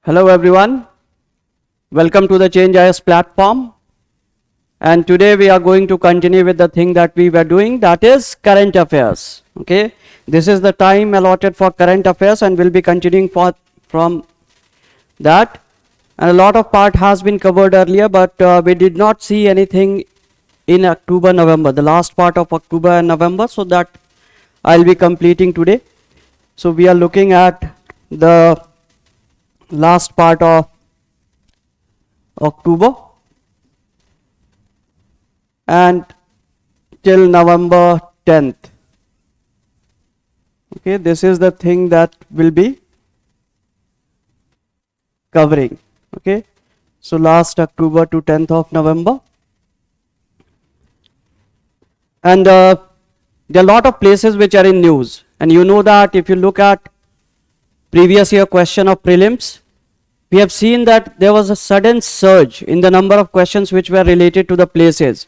Hello everyone, welcome to the Change IS platform, and today we are going to continue with the thing that we were doing, that is current affairs. Okay, this is the time allotted for current affairs and we'll be continuing from that, and a lot of part has been covered earlier, but we did not see anything in October, November, the last part of October and November, so that I'll be completing today. So we are looking at the last part of October and till November 10th. Okay, this is the thing that will be covering. Okay, so last October to 10th of November, and there are a lot of places which are in news, and you know that if you look at previous year question of prelims, we have seen that there was a sudden surge in the number of questions which were related to the places,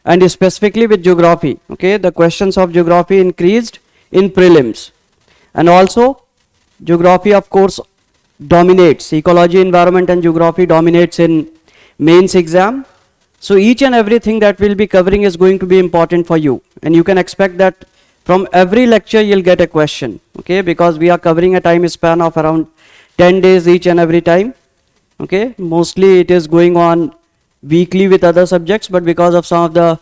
and specifically with geography. Okay, the questions of geography increased in prelims, and also geography of course dominates, ecology, environment and geography dominates in mains exam. So each and everything that we'll be covering is going to be important for you, and you can expect that from every lecture you'll get a question. Okay, because we are covering a time span of around 10 days each and every time. Okay, mostly it is going on weekly with other subjects, but because of some of the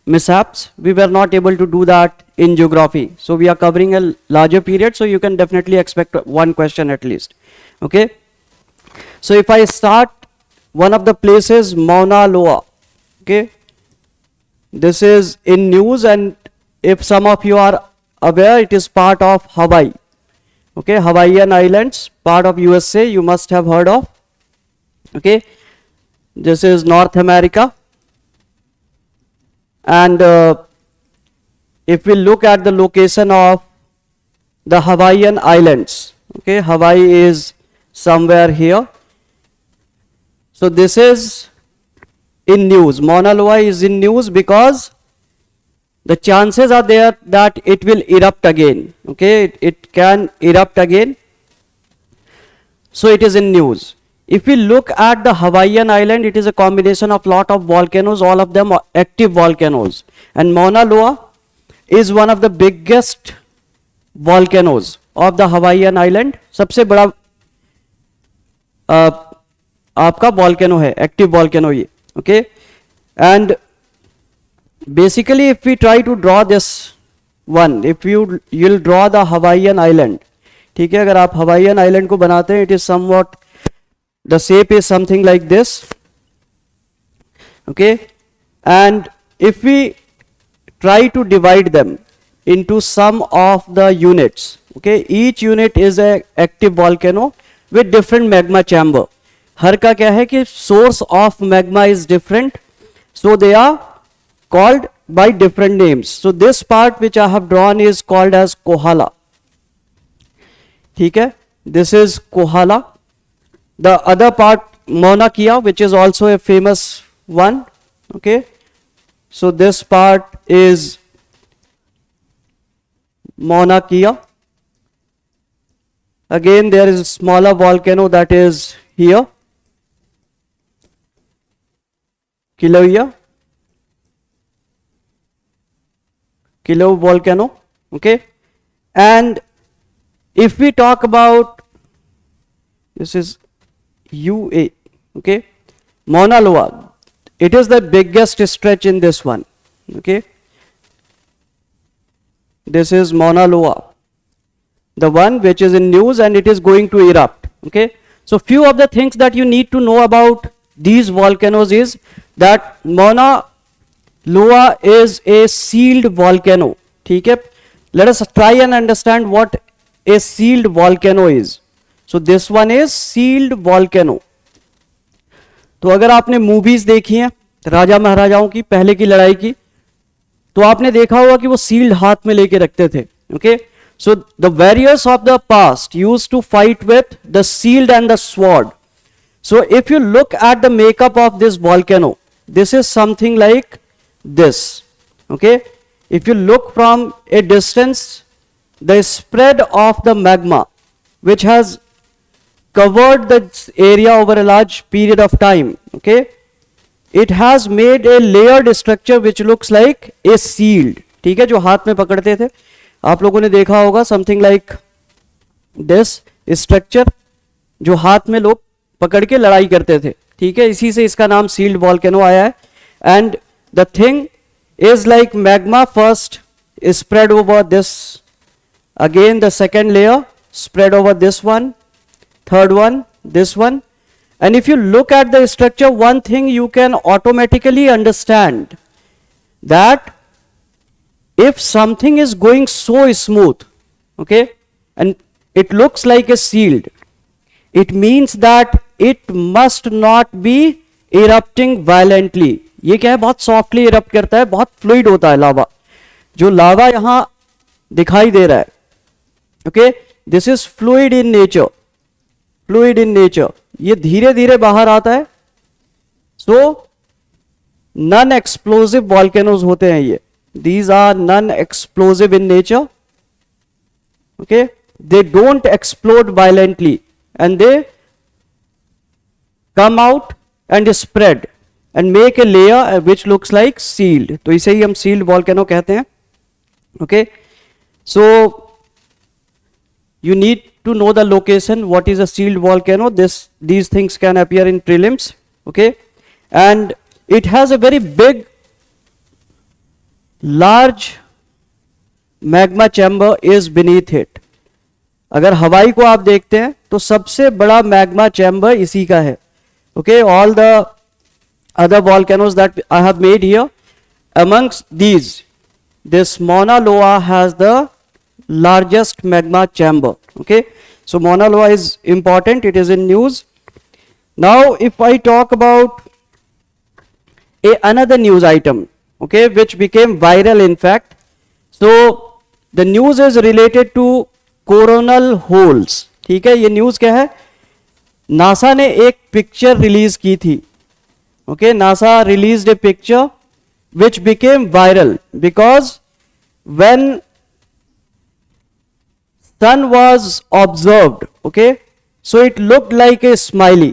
mishaps we were not able to do that in geography, so we are covering a larger period, so you can definitely expect one question at least. Okay, so if I start one of the places, Mauna Loa. Okay, this is in news, and if some of you are aware, it is part of Hawaii. Okay, Hawaiian Islands, part of USA, you must have heard of. Okay, this is North America, and if we look at the location of the Hawaiian Islands, okay, Hawaii is somewhere here. So this is in news. Mauna Loa is in news because the chances are there that it will erupt again. Okay, it can erupt again, so it is in news. If we look at the Hawaiian Island, it is a combination of lot of volcanoes, all of them are active volcanoes, and Mauna Loa is one of the biggest volcanoes of the Hawaiian Island. सबसे बड़ा आपका volcano है, active volcano ये. Okay, and basically if we try to draw this one, if you'll draw the Hawaiian Island, ठीक है, अगर आप Hawaiian Island को बनाते हैं, it is somewhat, the shape is something like this. Okay, and if we try to divide them into some of the units, okay, each unit is a active volcano with different magma chamber. हर का क्या है कि source of magma is different, so they are called by different names. So this part which I have drawn is called as Kohala. ठीक है, this is Kohala. The other part, Mauna Kea, which is also a famous one. Okay, so this part is Mauna Kea. Again there is a smaller volcano that is here, Kilauea volcano. Okay, and if we talk about, this is UA. Okay, Mauna Loa, it is the biggest stretch in this one. Okay, this is Mauna Loa, the one which is in news, and it is going to erupt. Okay, so few of the things that you need to know about these volcanoes is that Mauna Loa is a sealed volcano. ठीक है, let us try and understand what a sealed volcano is. So this one is sealed volcano. तो अगर आपने movies देखी हैं राजा महाराजाओं की, पहले की लड़ाई की, तो आपने देखा होगा कि वो सील्ड हाथ में लेके रखते थे. Okay, so the warriors of the past used to fight with the shield and the sword. So if you look at the makeup of this volcano, this is something like this. Okay, if you look from a distance, the spread of the magma which has covered the area over a large period of time. Okay, it has made a layered structure which looks like a shield. ठीक है, जो हाथ में पकड़ते थे, आप लोगों ने देखा होगा समथिंग लाइक दिस स्ट्रक्चर, जो हाथ में लोग पकड़ के लड़ाई करते थे. ठीक है, इसी से इसका नाम सील्ड वॉल्केनो आया है. And the thing is like magma first spread over this, again the second layer spread over this one, third one, this one. And if you look at the structure, one thing you can automatically understand, that if something is going so smooth, okay, and it looks like a shield, it means that it must not be erupting violently. ये क्या है, बहुत softly erupt करता है, बहुत fluid होता है लावा. जो लावा यहां दिखाई दे रहा है, okay, this is fluid in nature, fluid in nature. ये धीरे धीरे बाहर आता है. सो नॉन एक्सप्लोसिव वॉल्केनोज होते हैं ये. These are non explosive in nature. Okay, they don't explode violently and they come out and spread and make a layer which looks like sealed. तो इसे ही हम सील्ड वॉल्केनो कहते हैं. Okay, so you need to know the location. What is a sealed volcano? These things can appear in prelims. Okay, and it has a very big, large magma chamber is beneath it. अगर हवाई को आप देखते हैं तो सबसे बड़ा magma chamber इसी का है. Okay, all the other volcanoes that I have made here, amongst these, this Mauna Loa has the largest magma chamber. Okay, so Mauna Loa is important, it is in news. Now if I talk about another news item, okay, which became viral in fact. So the news is related to coronal holes. ठीक है, ये news क्या है, NASA ने एक picture release की थी. Okay, NASA released a picture which became viral because when sun was observed, okay, so it looked like a smiley.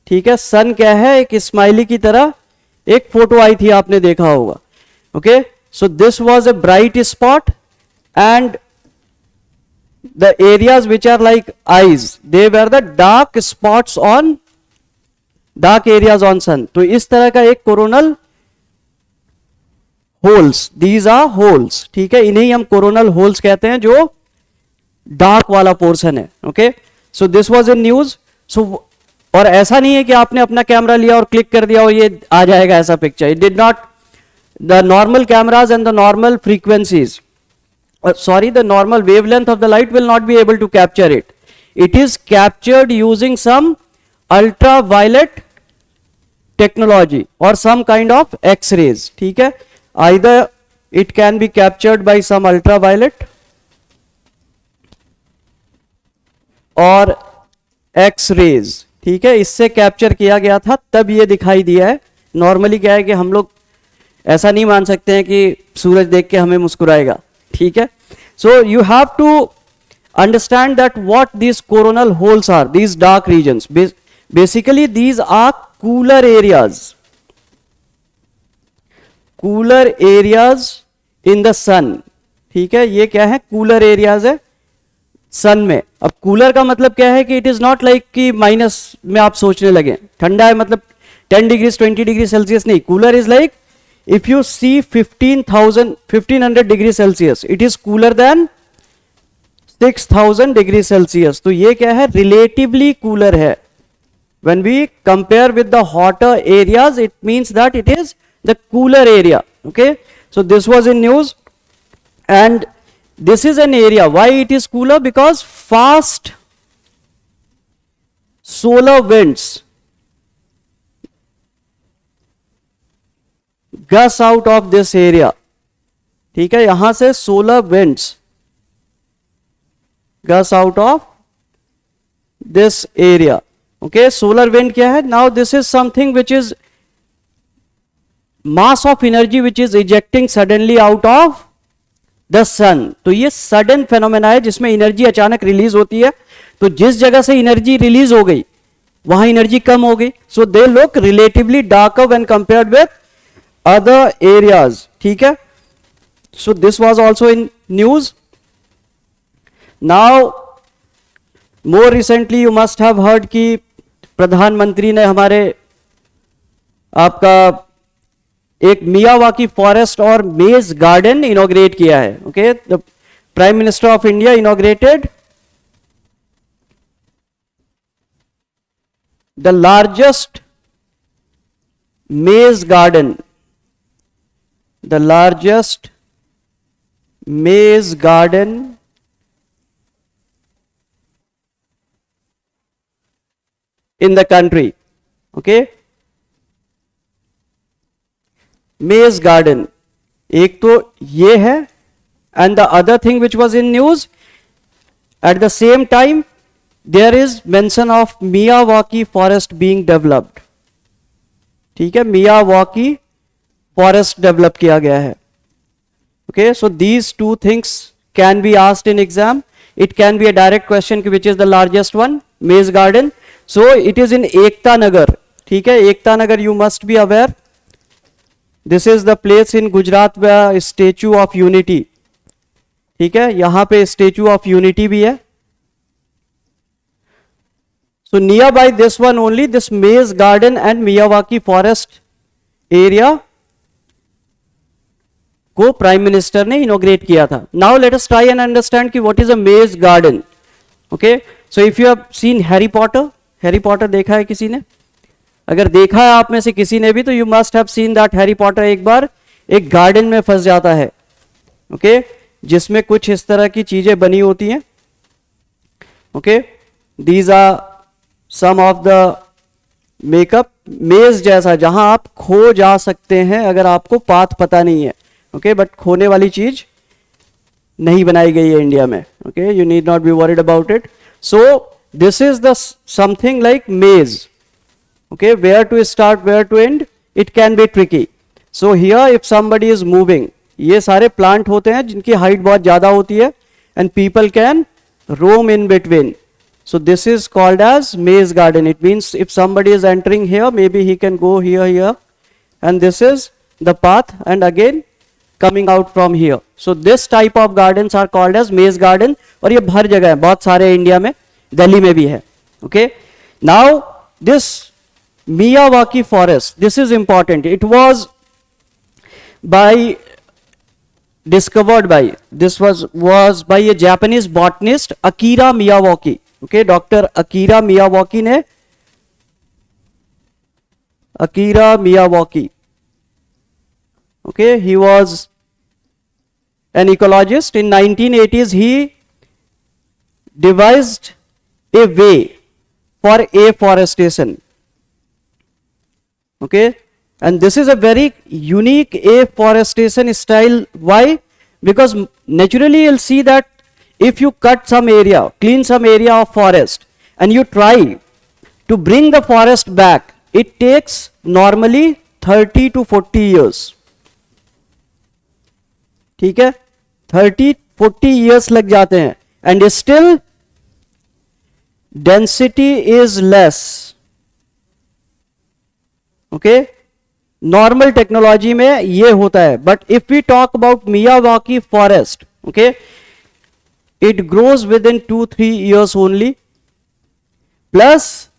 ठीक है, सन क्या है, एक स्माइली की तरह एक फोटो आई थी, आपने देखा होगा. okay, so this was a bright spot and the areas which are like eyes, they were the dark spots on dark areas on sun. तो इस तरह का एक coronal holes, these are holes. ठीक है, इन्हें हम कोरोनल होल्स कहते हैं, जो डार्क वाला पोर्शन है. Okay, so this was in news. So और ऐसा नहीं है कि आपने अपना कैमरा लिया और क्लिक कर दिया और ये आ जाएगा ऐसा picture. It did not. The normal cameras and the normal frequencies, sorry, the normal wavelength of the light will not be able to capture it. It is captured using some ultraviolet technology or some kind of X-rays. ठीक है, either it can be captured by some ultraviolet और X-rays. ठीक है, इससे capture किया गया था, तब ये दिखाई दिया है. नॉर्मली क्या है कि हम लोग ऐसा नहीं मान सकते हैं कि सूरज देख के हमें मुस्कुराएगा. ठीक है, so you have to understand that what these coronal holes are, these dark regions. Basically these are cooler areas, cooler areas in the sun. ठीक है, ये क्या है, कूलर एरियाज है सन में. अब कूलर का मतलब क्या है कि इट इज नॉट लाइक कि माइनस में आप सोचने लगे, ठंडा है मतलब 10 डिग्री 20 डिग्री सेल्सियस नहीं. Cooler is like if you see 1500 degree Celsius, it is cooler than 6000 degree Celsius. तो ये क्या है, relatively cooler है. When we compare with the hotter areas, it means that it is the cooler area. Okay, so this was in news, and this is an area. Why it is cooler? Because fast solar winds gush out of this area. ठीक है, यहां से solar winds gush out of this area. Okay, solar wind क्या है, now this is something which is mass of energy which is ejecting suddenly out of the sun. तो ये sudden phenomena है जिसमें एनर्जी अचानक रिलीज होती है, तो जिस जगह से एनर्जी रिलीज हो गई वहां एनर्जी कम हो गई, so they look relatively darker when compared with other areas, ठीक है। So this was also in news. Now more recently you must have heard कि प्रधानमंत्री ने हमारे आपका एक मियावाकी फॉरेस्ट और मेज गार्डन इनॉग्रेट किया है। Okay, the prime minister of India inaugurated the largest मेज गार्डन, द लार्जेस्ट मेज garden in the country. Okay, maze garden एक तो ये है, and the other thing which was in news at the same time there is mention of Miyawaki forest being developed, ठीक है, Miyawaki forest develop किया गया है। Okay, so these two things can be asked in exam. It can be a direct question which is the largest one, maze garden. So it is in Ekta Nagar, ठीक है, Ekta Nagar you must be aware. This is the place in Gujarat where Statue of Unity, ठीक है, यहां पे Statue of Unity भी है। So nearby this one only, this maze garden and Miyawaki forest area को prime minister ने इनोग्रेट किया था। Now let us try and understand कि व्हाट इज अ मेज garden. Okay, so if you have scene Harry Potter, Harry Potter देखा है किसी ने? अगर देखा है आप में से किसी ने भी, तो you must have seen that Harry Potter एक बार एक गार्डन में फंस जाता है, ओके, जिसमें कुछ इस तरह की चीजें बनी होती हैं। Okay, these are some of the makeup, maze जैसा जहां आप खो जा सकते हैं अगर आपको पाथ पता नहीं है। ओके, बट खोने वाली चीज नहीं बनाई गई है इंडिया में। Okay, you need not be worried about it. So this is the something like maze. Okay, where to start, where to end, it can be tricky. So here if somebody is moving, ये सारे plant होते हैं जिनकी height बहुत ज़्यादा होती है and people can roam in between. So this is called as maze garden. It means if somebody is entering here, maybe he can go here and this is the path and again coming out from here. So this type of gardens are called as maze garden और ये हर जगह है, बहुत सारे India में, दिल्ली में भी है। Okay, now this Miyawaki forest, this is important, it was by discovered by, this was by a Japanese botanist Akira Miyawaki. Okay, Dr. Akira Miyawaki ने, Akira Miyawaki, okay, he was an ecologist. In 1980s he devised a way for afforestation. Okay, and this is a very unique afforestation style. Why? Because naturally you'll see that if you cut some area, clean some area of forest and you try to bring the forest back, it takes normally 30 to 40 years. ठीक है, 30-40 years लग जाते हैं and still density is less. Okay, normal technology में ये होता है, but if we talk about Miyawaki forest, okay, it grows within 2-3 years only, plus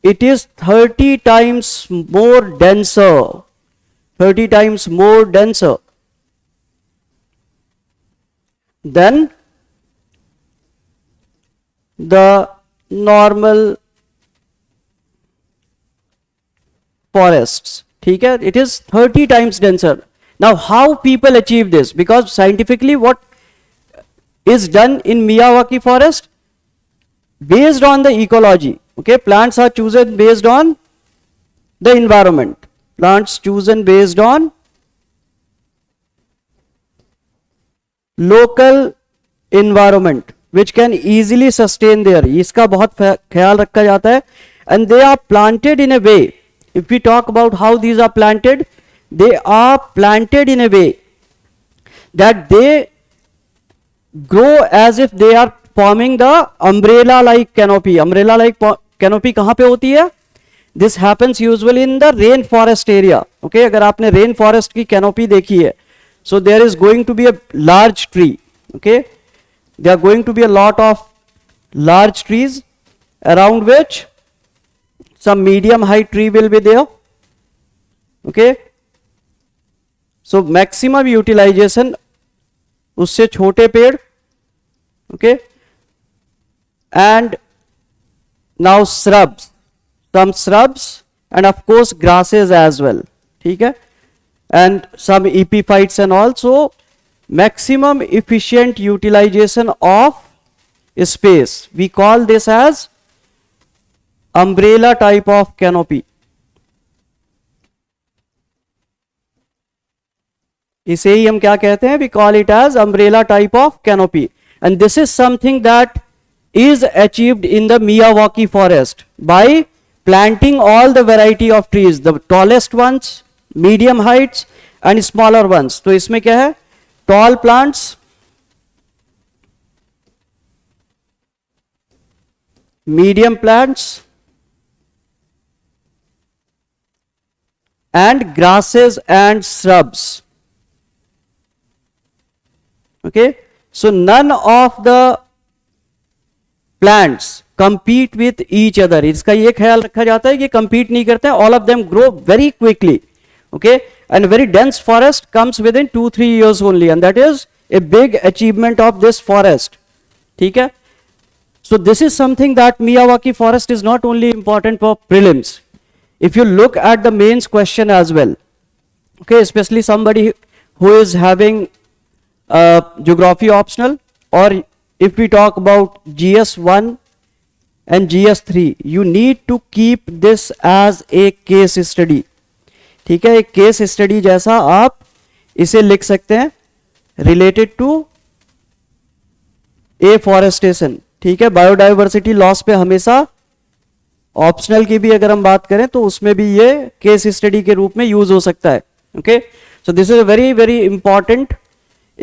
it is 30 times more denser, 30 times more denser than the normal forests. ठीक है, it is 30 times denser. Now how people achieve this? Because scientifically what is done in Miyawaki forest, based on the ecology. Okay, plants are chosen based on the environment, plants chosen based on local environment which can easily sustain there. इसका बहुत ख्याल रखा जाता है and they are planted in a way. If we talk about how these are planted, they are planted in a way that they grow as if they are forming the umbrella like canopy. Umbrella like canopy कहाँ पे होती है? This happens usually in the rain forest area. Okay, अगर आपने rain forest की canopy देखी है, so there is going to be a large tree. Okay, there are going to be a lot of large trees around which some medium height tree will be there. Okay, so maximum utilization उससे छोटे पेड़. Okay, and now shrubs, some shrubs and of course grasses as well. ठीक है, and some epiphytes and also maximum efficient utilization of space. We call this as umbrella type of canopy. इसे ही हम क्या कहते हैं? We call it as umbrella type of canopy, and this is something that is achieved in the Miyawaki forest by planting all the variety of trees, the tallest ones, medium heights and smaller ones. तो इसमें क्या है? Tall plants, medium plants and grasses and shrubs. Okay, so none of the plants compete with each other. इसका ये ख्याल रखा जाता है कि compete नहीं करते हैं. All of them grow very quickly. Okay, and very dense forest comes within 2-3 years only, and that is a big achievement of this forest. ठीक है, so this is something that Miyawaki forest is not only important for prelims. If you look at the mains question as well, okay, especially somebody who is having geography optional, or if we talk about GS1 and GS3, you need to keep this as a case study. ठीक है, एक case study जैसा आप इसे लिख सकते हैं related to afforestation. ठीक है, बायोडाइवर्सिटी लॉस पे हमेशा ऑप्शनल की भी अगर हम बात करें तो उसमें भी ये केस स्टडी के रूप में यूज हो सकता है. Okay, so this is a very very important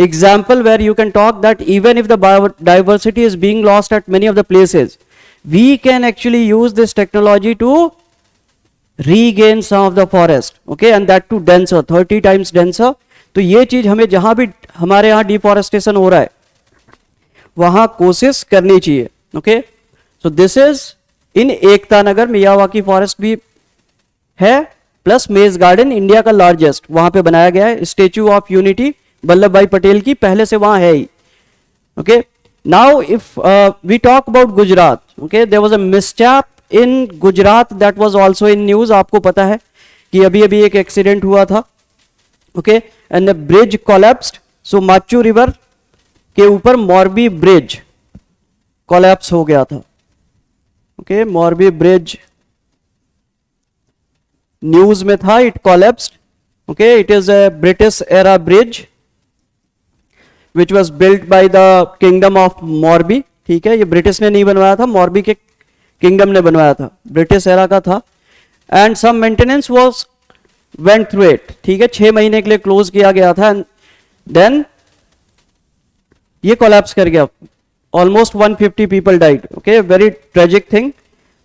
example where you can talk that even if the biodiversity is being lost at many of the places, we can actually use this technology to regain some of the forest. Okay, and that too denser, 30 times denser. तो ये चीज हमें जहां भी हमारे यहाँ deforestation हो रहा है वहां कोशिश करनी चाहिए. Okay, so this is in Ekta Nagar. Miyawaki forest भी है, प्लस मेज गार्डन इंडिया का लार्जेस्ट वहां पे बनाया गया है. स्टेच्यू ऑफ यूनिटी वल्लभ भाई पटेल की पहले से वहां है ही. Okay, now if we talk about Gujarat, okay, there was a mishap in Gujarat that was also in news. आपको पता है कि अभी अभी एक एक्सीडेंट हुआ था. Okay, and the bridge collapsed. So Machu river के ऊपर मोरबी ब्रिज कोलैप्स हो गया था. ओके, मोरबी ब्रिज न्यूज में था, it collapsed. Okay, it is a British era bridge which was built by the kingdom of Morbi. ठीक है, ये ब्रिटिश ने नहीं बनवाया था, मॉर्बी के किंगडम ने बनवाया था, ब्रिटिश एरा का था. And some maintenance was went through it. ठीक है, 6 महीने के लिए क्लोज किया गया था. एंड देन ये कोलैप्स कर गया. Almost 150 people died. Okay, very tragic thing.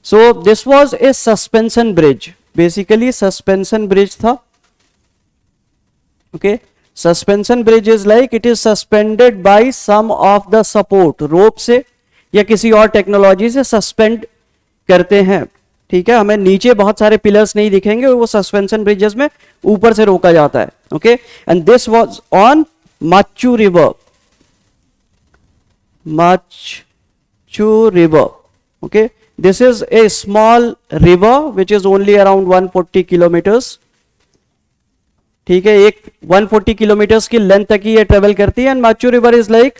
So this was a suspension bridge, basically suspension bridge था. Okay, suspension bridge is like it is suspended by some of the support, rope से या किसी और technology से suspend करते हैं. ठीक है, हमें नीचे बहुत सारे पिलर्स नहीं दिखेंगे, वो सस्पेंशन ब्रिजेस में ऊपर से रोका जाता है. Okay, and this was on Machu river. Machu river. Okay, this is a small river which is only around 140 kilometres. ठीक है, एक 140 किलोमीटर्स की लेंथ तक ही ये ट्रेवल करती है. And Machhu river is like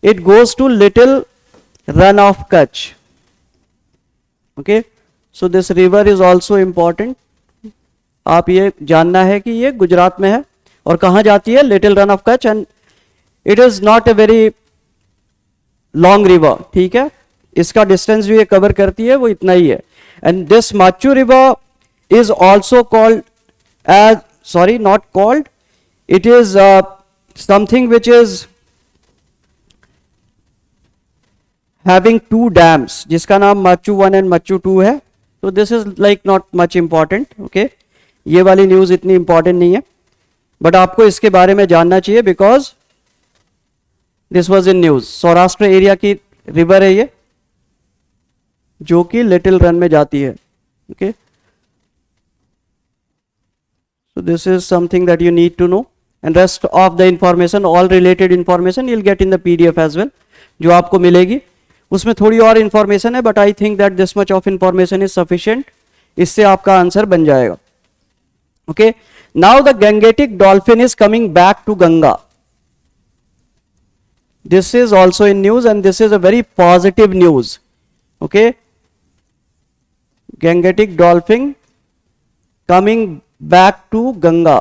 it goes to little Rann of Kutch. Okay, so this river is also important. आप ये जानना है कि ये गुजरात में है और कहां जाती है, little Rann of Kutch. And it is not a very long river. ठीक है, इसका डिस्टेंस जो ये कवर करती है वो इतना ही है. And this Machhu river is also called as, sorry, not called, it is something which is having two dams जिसका नाम मच्चू 1 एंड मच्चू 2 है. तो this is like not much important. Okay, ये वाली न्यूज इतनी इंपॉर्टेंट नहीं है, बट आपको इसके बारे में जानना चाहिए because this was in news. Saurashtra area की रिवर है ये, जो कि लिटिल रन में जाती है. Okay, so this is something that you need to know, and rest of the information, all related information you'll get in the PDF as well. जो आपको मिलेगी उसमें थोड़ी और इंफॉर्मेशन है, but I think that this much of information is sufficient. इससे आपका answer बन जाएगा. Okay, now the Gangetic dolphin is coming back to Ganga. This is also in news and this is a very positive news. Okay, Gangetic dolphin coming back to Ganga.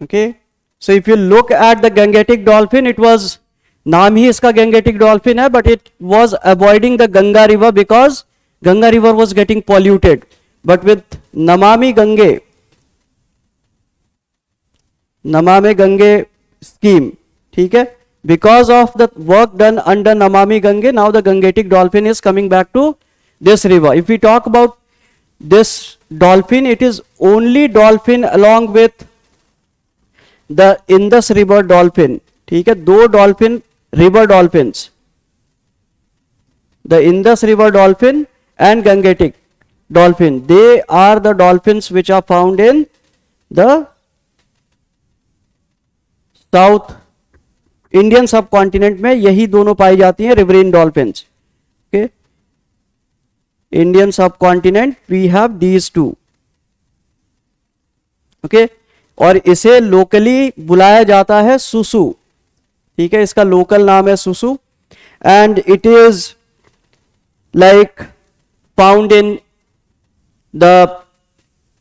Okay, so if you look at the Gangetic dolphin, it was, नाम ही इसका Gangetic dolphin है, but it was avoiding the Ganga river because Ganga river was getting polluted. But with Namami Gange scheme, ठीक है, because of the work done under Namami Gange, now the Gangetic dolphin is coming back to this river. If we talk about this dolphin, it is only dolphin along with the Indus river dolphin. ठीक है, दो dolphin, river dolphins, the Indus river dolphin and Gangetic dolphin, they are the dolphins which are found in the South Indian subcontinent में. यही दोनों पाई जाती हैं, riverine dolphins. Okay, Indian subcontinent we have these two. Okay, और इसे locally बुलाया जाता है सुसु. ठीक है, इसका लोकल नाम है सुसु, and it is like found in the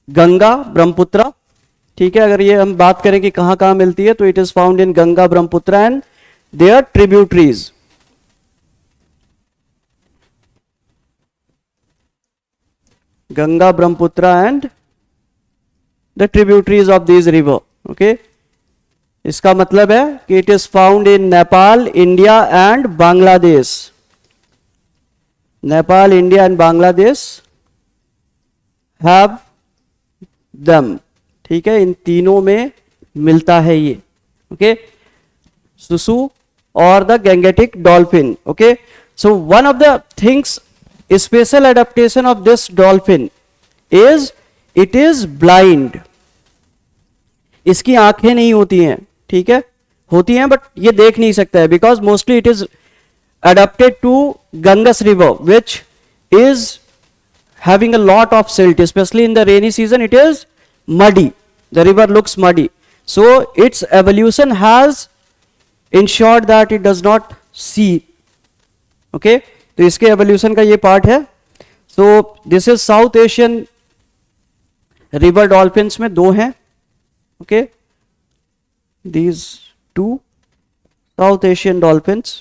Ganga Brahmaputra. ठीक है, अगर ये हम बात करें कि कहां कहां मिलती है, तो it is found in Ganga Brahmaputra and their tributaries. Ganga Brahmaputra and the tributaries of this river. Okay, इसका मतलब है कि it is found in Nepal, India and Bangladesh. Nepal, India and Bangladesh have them. ठीक है, इन तीनों में मिलता है ये. ओके, सुसु और the Gangetic dolphin. Okay, so one of the things, special adaptation of this dolphin is it is blind. इसकी आंखें नहीं होती हैं. ठीक है, होती हैं बट ये देख नहीं सकता है, because mostly it is adapted to Ganges river, which is having a lot of silt, especially in the rainy season. It is muddy, the river looks muddy, so its evolution has ensured that it does not see. Okay, तो इसके evolution का ये part है. So this is South Asian river dolphins में दो हैं. Okay, these two South Asian dolphins.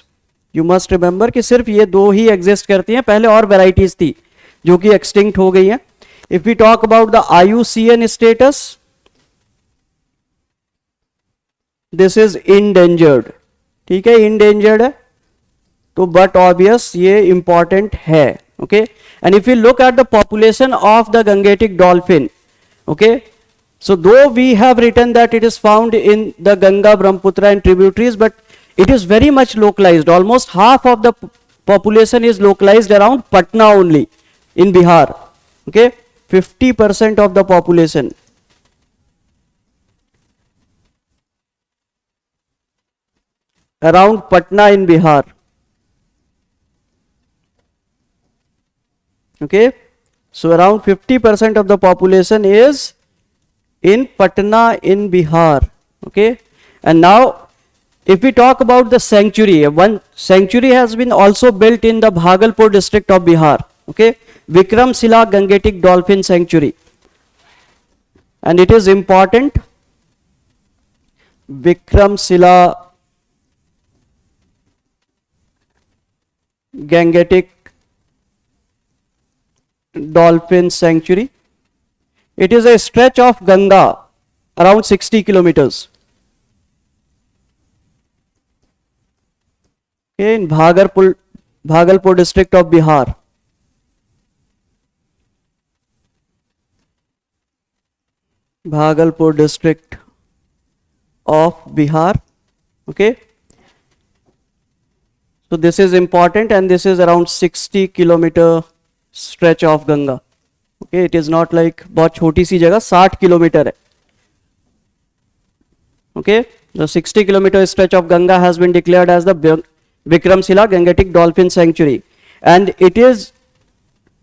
You must remember कि सिर्फ ये दो ही एग्जिस्ट करती हैं, पहले और वेराइटीज थी जो कि एक्सटिंक्ट हो गई हैं. If we talk about the IUCN status, this is endangered. ठीक है, इंडेंजर्ड है तो बट ऑब्वियस ये इंपॉर्टेंट है. Okay, and if you look at the population of the Gangetic dolphin, okay, so though we have written that it is found in the Ganga, Brahmaputra and tributaries, but it is very much localized. Almost half of the population is localized around Patna only in Bihar. Okay, 50% of the population. Around Patna in Bihar. Okay, so around 50% of the population is in Patna in Bihar. Okay, and now if we talk about the sanctuary, one sanctuary has been also built in the Bhagalpur district of Bihar. Okay, Vikramshila Gangetic Dolphin Sanctuary, and it is important. Vikramshila Gangetic Dolphin Sanctuary. It is a stretch of Ganga around 60 kilometers. Okay, in Bhagalpur district of Bihar. Bhagalpur district of Bihar. Okay. So this is important, and this is around 60 kilometer stretch of Ganga. Okay, it is not like बहुत छोटी सी जगह, 60 kilometre है. Okay, the 60 kilometer stretch of Ganga has been declared as the Vikramshila Gangetic Dolphin Sanctuary, and it is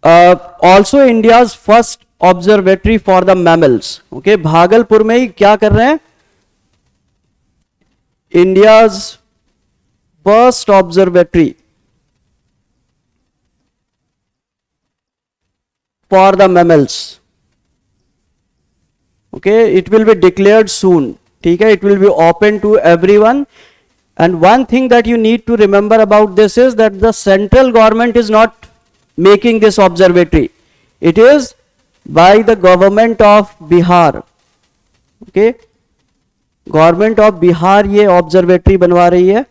also India's first observatory for the mammals. Okay, Bhagalpur में ही क्या कर रहे हैं? India's first observatory for the mammals. Okay, it will be declared soon. ठीक है, it will be open to everyone. And one thing that you need to remember about this is that the central government is not making this observatory. It is by the government of Bihar. Okay, government of Bihar ये observatory बनवा रही है.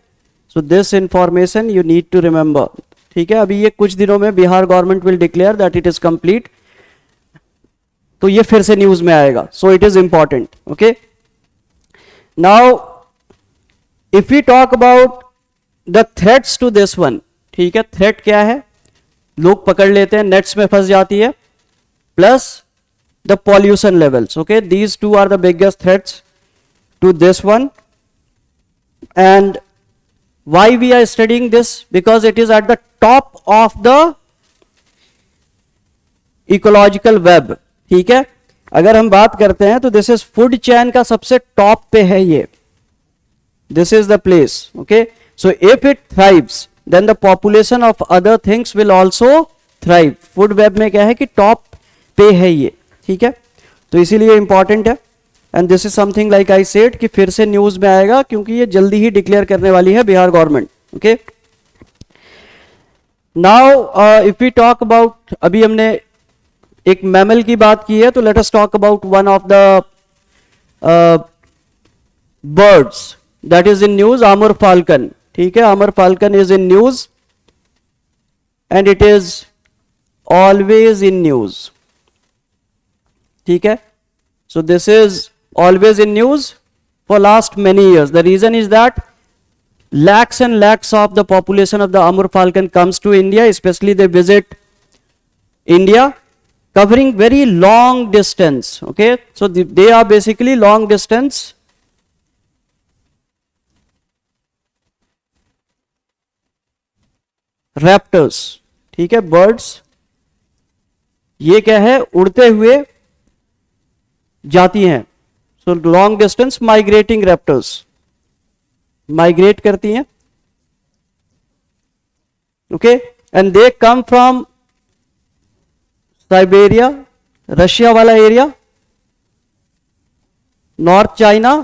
So this information you need to remember. ठीक है, अभी ये कुछ दिनों में Bihar government will declare that it is complete. तो ये फिर से न्यूज में आएगा. So it is important. Okay. Now if we talk about the threats to this one, ठीक है, थ्रेट क्या है? लोग पकड़ लेते हैं, नेट्स में फंस जाती है, plus the pollution levels. Okay, these two are the biggest threats to this one. And why we are studying this? Because it is at the top of the ecological web. ठीक है, अगर हम बात करते हैं तो दिस इज फूड चेन का सबसे टॉप पे है ये. This is the place. Okay, so if it thrives then the population of other things will also thrive. Food web में क्या है कि टॉप पे है ये. ठीक है, तो इसीलिए इंपॉर्टेंट है. And this is something like I said कि फिर से न्यूज में आएगा क्योंकि ये जल्दी ही डिक्लेयर करने वाली है Bihar government. Okay, now if we talk about, अभी हमने एक मैमल की बात की है, तो let us talk about one of the birds that is in news, Amur falcon. ठीक है, Amur falcon is in news and it is always in news. ठीक है, so this is always in news for last many years. The reason is that lakhs and lakhs of the population of the Amur falcon comes to India, especially they visit India covering very long distance. Okay, so they are basically long distance raptors. ठीक है, birds ये क्या है, उड़ते हुए जाती हैं. So long distance migrating raptors migrate करती हैं. Okay, and they come from Siberia, Russia वाला area, north China.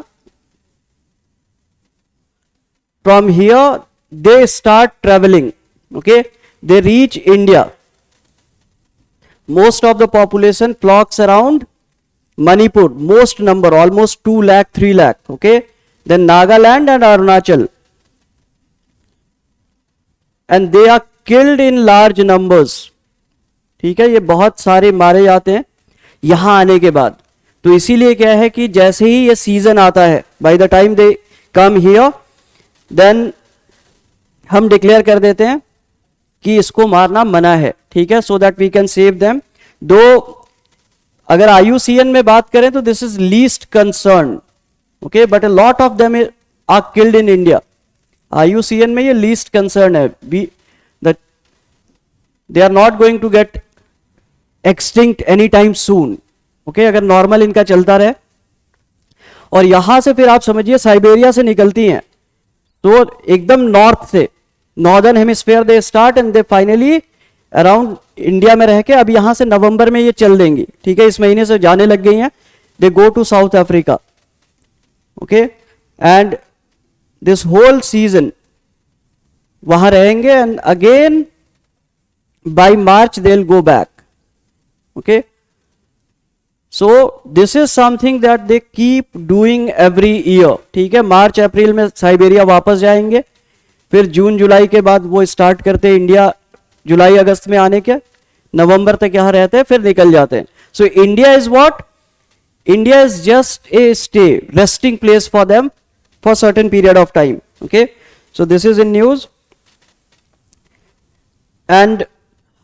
From here they start travelling. Okay, they reach India. Most of the population flocks around Manipur, most number, almost 2 lakh, 3 lakh. Okay, then Nagaland and Arunachal, and they are killed in large numbers. ठीक है, ये बहुत सारे मारे जाते हैं यहां आने के बाद. तो इसीलिए क्या है कि जैसे ही ये सीजन आता है, by the time they come here, then हम डिक्लेयर कर देते हैं कि इसको मारना मना है. ठीक है, so that we can save them. दो अगर IUCN में बात करें तो this is least concern. Okay, but a lot of them are killed in India. IUCN में ये लीस्ट कंसर्न है. They are not going to get extinct any time soon. Okay, अगर नॉर्मल इनका चलता रहे. और यहां से फिर आप समझिए साइबेरिया से निकलती हैं तो एकदम नॉर्थ से, northern hemisphere they start and they finally around India में रह के, अब यहां से नवंबर में ये चल देंगी. ठीक है, इस महीने से जाने लग गई हैं. They go to South Africa. Okay, and this whole season वहां रहेंगे and again by March they will go back. Okay, so this is something that they keep doing every year, ठीक है। मार्च अप्रैल में साइबेरिया वापस जाएंगे, फिर जून जुलाई के बाद वो स्टार्ट करते हैं इंडिया, जुलाई अगस्त में आने के, नवंबर तक यहाँ रहते हैं, फिर निकल जाते हैं। So India is what, India is just a stay, resting place for them for certain period of time, okay. So this is in news. एंड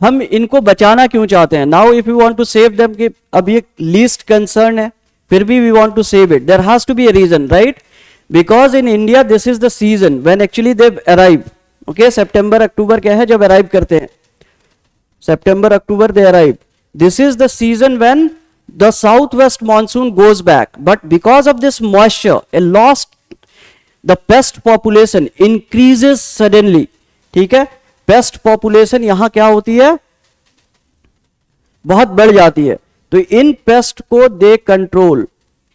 हम इनको बचाना क्यों चाहते हैं? Now if you want to save them, कि अब ये लीस्ट कंसर्न है, फिर भी we want to save it, there has to be a reason, right? Because in India this is the season when actually they arrive, okay. सितंबर अक्टूबर क्या है जब अराइव करते हैं, सितंबर अक्टूबर they arrive. This is the season when the south west monsoon goes back, but because of this moisture a lost the pest population increases suddenly, ठीक है। पेस्ट पॉपुलेशन यहां क्या होती है, बहुत बढ़ जाती है। तो इन पेस्ट को they control,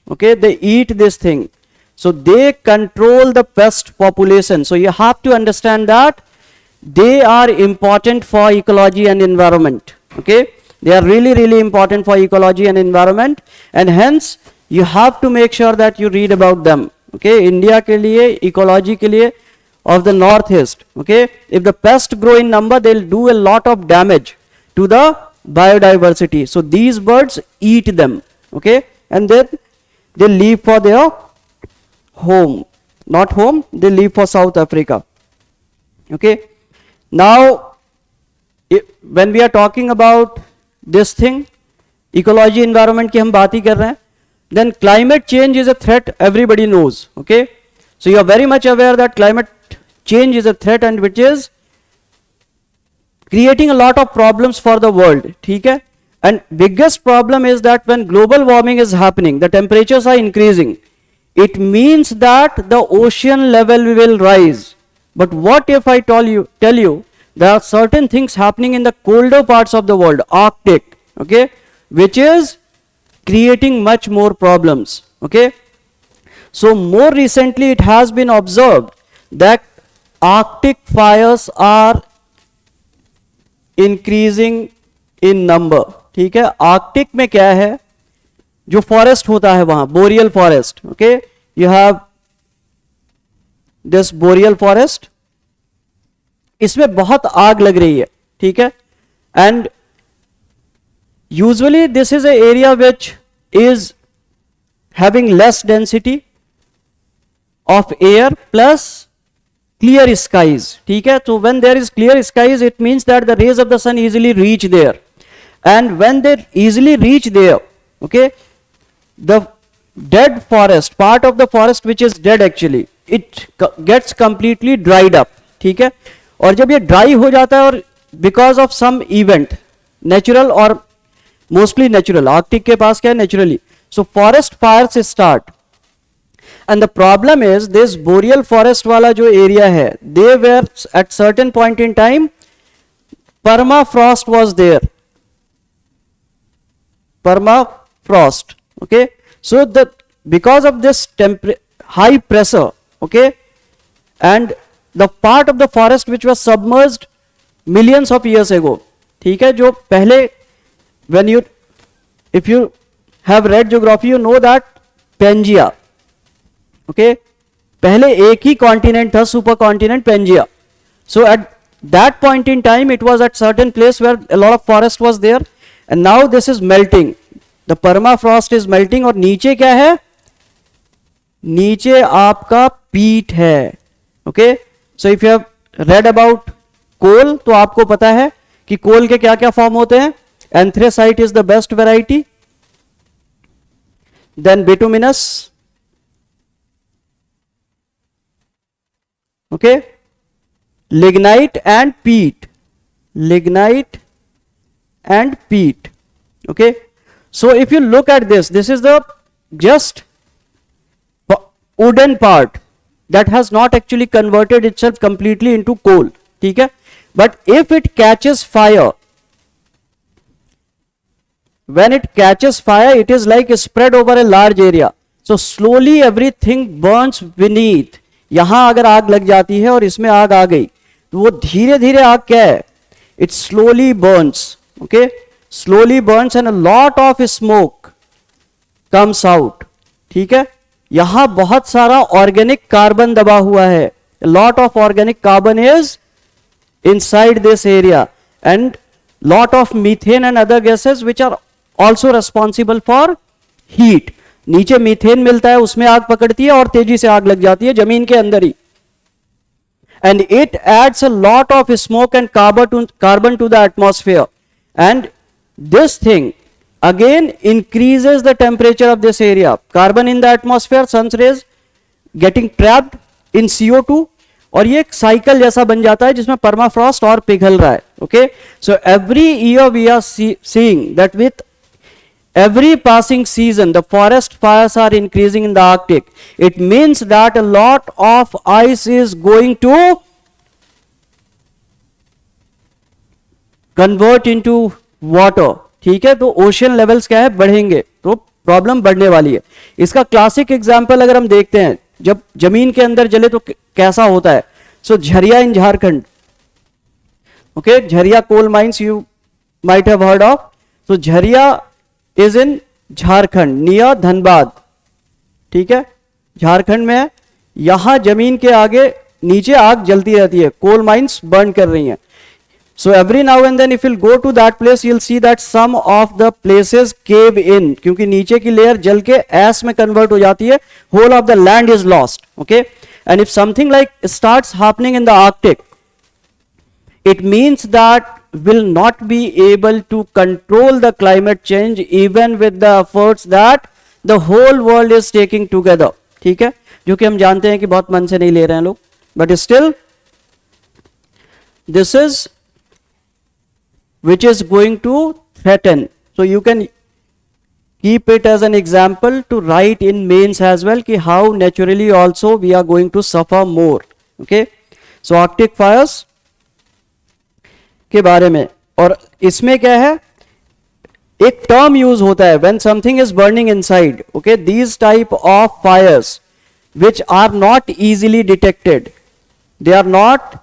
okay, they eat this thing, so they control the pest population. So you have to understand that they are important for ecology and environment, okay. They are really really important for ecology and environment, and hence you have to make sure that you read about them, okay. India के लिए, ecology के लिए of the northeast, okay, if the pests grow in number they'll do a lot of damage to the biodiversity. So these birds eat them, okay, and then they leave for their home, not home, they leave for South Africa, okay. Now when we are talking about this thing, ecology environment की हम बात ही कर रहे हैं, then climate change is a threat, everybody knows, okay. So you are very much aware that climate change is a threat and which is creating a lot of problems for the world, ठीक है. And biggest problem is that when global warming is happening, the temperatures are increasing, it means that the ocean level will rise. But what if I tell you there are certain things happening in the colder parts of the world, Arctic, okay, which is creating much more problems, okay. So more recently it has been observed that Arctic fires are increasing in number, ठीक है. Arctic में क्या है, जो forest होता है वहां, boreal forest, okay, you have this boreal forest, इसमें बहुत आग लग रही है, ठीक है. And usually this is A area which is having less density of air plus clear skies, ठीक है. तो when there is clear skies it means that the rays of the sun easily reach there, and when they easily reach there, okay, the dead forest, part of the forest which is dead actually, it gets completely dried up, ठीक है. और जब ये dry हो जाता है और because of some event, natural और mostly natural, आर्कटिक के पास क्या है, naturally, so forest fires start. And the problem is this boreal forest वाला जो area है, they were at certain point in time permafrost was there, permafrost, okay. So the because of this high pressure, okay, and the part of the forest which was submerged millions of years ago, ठीक है, जो पहले when you if you have read geography you know that Pangea, okay, पहले एक ही continent था, super continent Pangea. So at that point in time it was at certain place where a lot of forest was there, and now this is melting, the permafrost is melting. और नीचे क्या है, नीचे आपका peat है, okay. So if you have read about coal तो आपको पता है कि कोल के क्या क्या फॉर्म होते हैं. Anthracite is the best variety, then bituminous, okay, lignite and peat, lignite and peat, okay. So if you look at this is the just wooden part that has not actually converted itself completely into coal, ठीक है. But if it catches fire, when it catches fire it is like spread over a large area, so slowly everything burns beneath. यहां अगर आग लग जाती है और इसमें आग आ गई तो वो धीरे धीरे आग क्या है, it slowly Burns, okay, slowly Burns and a lot of smoke comes out, ठीक है। यहां बहुत सारा ऑर्गेनिक कार्बन दबा हुआ है, lot of organic carbon is inside this area and lot of methane and other gases which are also responsible for heat. नीचे methane मिलता है, उसमें आग पकड़ती है और तेजी से आग लग जाती है जमीन के अंदर ही, and it adds a lot of smoke and carbon to the atmosphere, and this thing again increases the temperature of this area. Carbon in the atmosphere, sun's rays getting trapped in CO2, और ये एक cycle जैसा बन जाता है जिसमें permafrost और पिघल रहा है. Okay, so every year we are seeing that with every passing season the forest fires are increasing in the Arctic. It means that a lot of ice is going to convert into water. ठीक है, तो ocean levels क्या है, बढ़ेंगे, तो problem बढ़ने वाली है. इसका क्लासिक एग्जांपल अगर हम देखते हैं, जब जमीन के अंदर जले तो कैसा होता है. So Jharia in Jharkhand, okay, Jharia coal mines you might have heard of. So Jharia is in Jharkhand near Dhanbad, ठीक है, झारखंड में है. यहां जमीन के आगे नीचे आग जलती रहती है, कोल माइंस बर्न कर रही हैं. So every now and then if you'll go to that place, you'll see that some of the places cave in, क्योंकि नीचे की लेयर जल के ऐश में कन्वर्ट हो जाती है, whole of the land is lost. Okay, and if something like starts happening in the Arctic, it means that will not be able to control the climate change even with the efforts that the whole world is taking together. ठीक है, जो कि हम जानते हैं कि बहुत मन से नहीं ले रहे हैं लोग, but still this is which is going to threaten. So you can keep it as an example to write in mains as well कि how naturally also we are going to suffer more. Okay, so Arctic fires के बारे में. और इसमें क्या है, एक term use होता है when something is burning inside. Okay, these type of fires which are not easily detected, they are not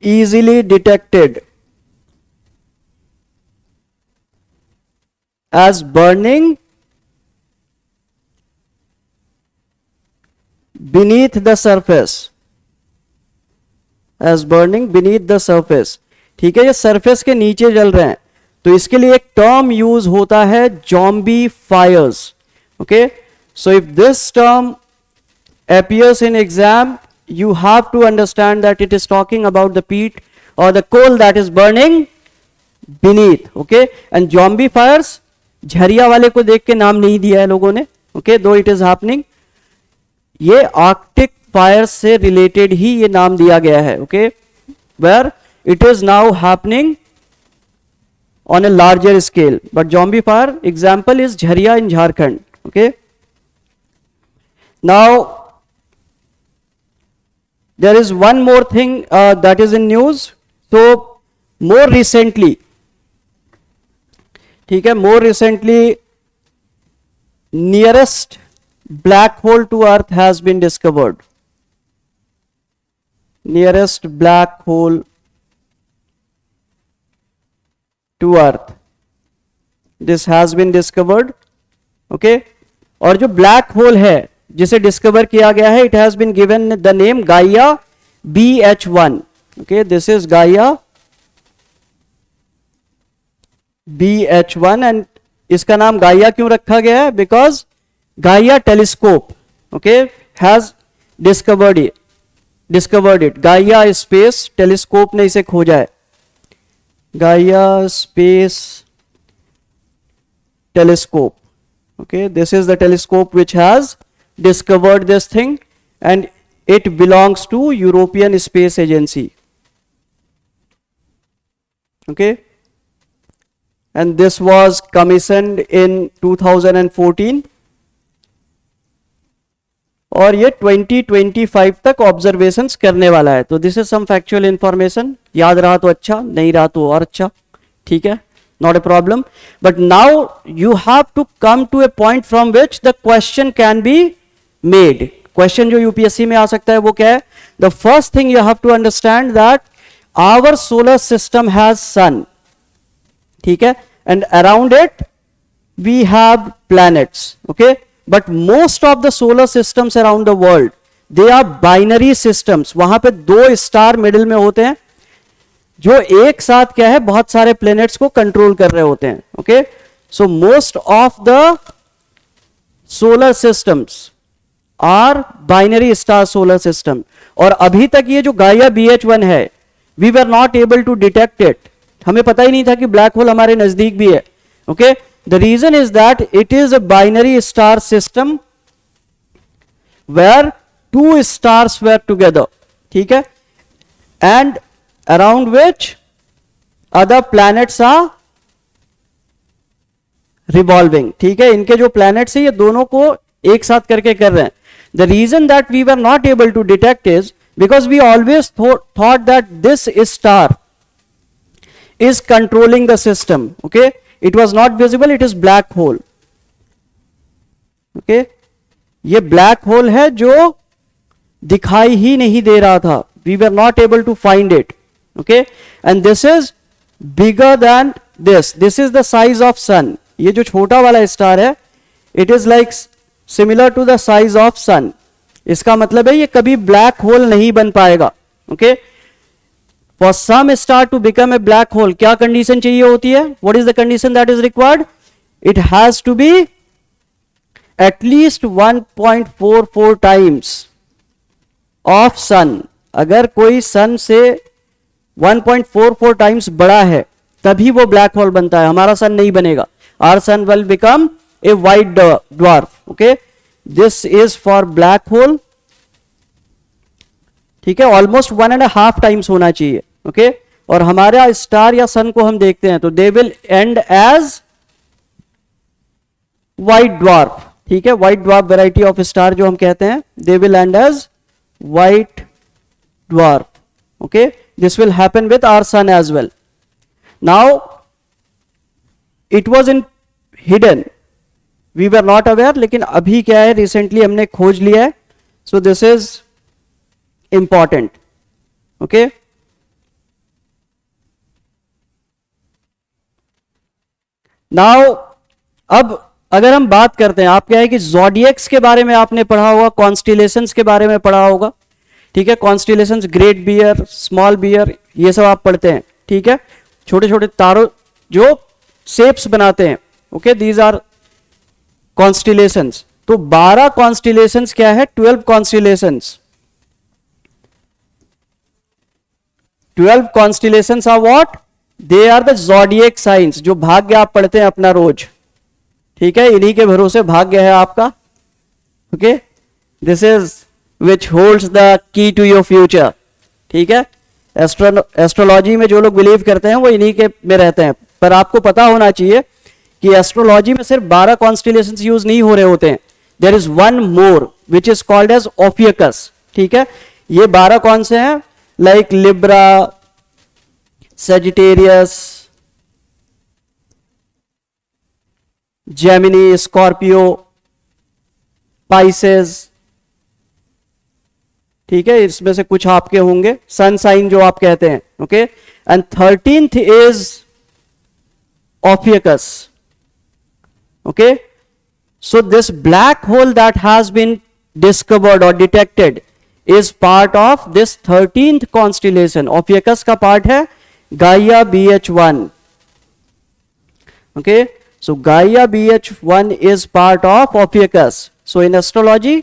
easily detected as burning beneath the surface, as burning beneath the surface. ठीक है, ये surface के नीचे जल रहे हैं, तो इसके लिए एक टर्म यूज होता है zombie fires. Okay, so if this term appears in exam, you have to understand that it is talking about the peat or the coal that is burning beneath. Okay, and zombie fires, Jharia वाले को देख के नाम नहीं दिया है लोगों ने. Okay, though it is happening, ये आर्कटिक फायर से रिलेटेड ही ये नाम दिया गया है. Okay, where it is now happening on a larger scale, but zombie fire example is Jharia in Jharkhand. Okay, now there is one more thing that is in news. So more recently, ठीक है, more recently nearest black hole to earth has been discovered. Nearest black hole to earth, this has been discovered. Okay, और जो black hole है जिसे discover किया गया है, it has been given the name Gaia BH1. Okay, this is Gaia BH1 and इसका नाम Gaia क्यों रखा गया है, because Gaia telescope, okay, has discovered it. Gaia space telescope ने इसे खोजा है. गाइया स्पेस telescope. Okay, this is the telescope which has discovered this thing, and it belongs to European Space Agency. Okay, and this was commissioned in 2014 और ये 2025 तक observations करने वाला है. तो this is some factual information, याद रहा तो अच्छा, नहीं रहा तो और अच्छा. ठीक है, not a problem, but now you have to come to a point from which the question can be made. Question जो UPSC में आ सकता है वो क्या है, the first thing you have to understand that our solar system has sun. ठीक है, and around it we have planets. Okay, but most of the solar systems around the world, they are binary systems. वहां पे दो star middle में होते हैं जो एक साथ क्या है, बहुत सारे प्लैनेट्स को कंट्रोल कर रहे होते हैं. Okay, so most of the solar systems are binary star solar system. और अभी तक ये जो गाइया BH1 है, we were not able to detect it. हमें पता ही नहीं था कि ब्लैक होल हमारे नजदीक भी है. Okay, the reason is that it is a binary star system where two stars were together. ठीक है, and around which other planets are revolving. ठीक है, इनके जो planets है ये दोनों को एक साथ करके कर रहे हैं. The reason that we were not able to detect is because we always thought that this star is controlling the system. Okay, it was not visible, it is black hole. Okay, ये black hole है जो दिखाई ही नहीं दे रहा था. We were not able to find it. Okay, and this is bigger than this. This is the size of sun. ये जो छोटा वाला स्टार है, it is like similar to the size of sun. इसका मतलब है ये कभी ब्लैक होल नहीं बन पाएगा. Okay, for some star to become a black hole, क्या कंडीशन चाहिए होती है? What is the condition that is required? It has to be at least 1.44 times of sun. अगर कोई सन से 1.44 टाइम्स बड़ा है तभी वो ब्लैक होल बनता है. हमारा सन नहीं बनेगा. Our sun will become a white dwarf. Okay, this is for black hole. ठीक है, ऑलमोस्ट 1.5 टाइम्स होना चाहिए. ओके, और हमारा स्टार या सन को हम देखते हैं तो they will end as white dwarf. ठीक है, white dwarf variety of star जो हम कहते हैं, they will end as white dwarf. Okay, this will happen with our sun as well. Now it was in hidden, we were not aware, लेकिन अभी क्या है, recently हमने खोज लिया है. So this is important. Okay, now अब अगर हम बात करते हैं, आप क्या है कि zodiacs के बारे में आपने पढ़ा होगा, constellations के बारे में पढ़ा होगा. ठीक है, constellations, great bear, small bear, ये सब आप पढ़ते हैं. ठीक है, छोटे छोटे तारों जो शेप्स बनाते हैं. Okay, these are constellations. तो 12 कॉन्स्टिलेशंस क्या है? 12 constellations. 12 constellations are what? They are the zodiac science. जो भाग्य आप पढ़ते हैं अपना रोज. ठीक है, इन्हीं के भरोसे भाग्य है आपका. Okay, this is which holds the key to your future. ठीक है, एस्ट्रोलॉजी में जो लोग बिलीव करते हैं वो इन्हीं के में रहते हैं. पर आपको पता होना चाहिए कि एस्ट्रोलॉजी में सिर्फ 12 कॉन्स्टिलेशंस यूज नहीं हो रहे होते हैं. There is one more which is called as Ophiuchus. ठीक है, ये 12 कौन से हैं? Like Libra, Sagittarius, Gemini, Scorpio, Pisces. ठीक है, इसमें से कुछ आपके होंगे. सन साइन जो आप कहते हैं. Okay, and 13th is Ophiuchus. Okay, so this black hole that has been discovered और detected is part of this 13th constellation. Ophiuchus का पार्ट है Gaia BH1. Okay, so Gaia BH1 is part of Ophiuchus. So in astrology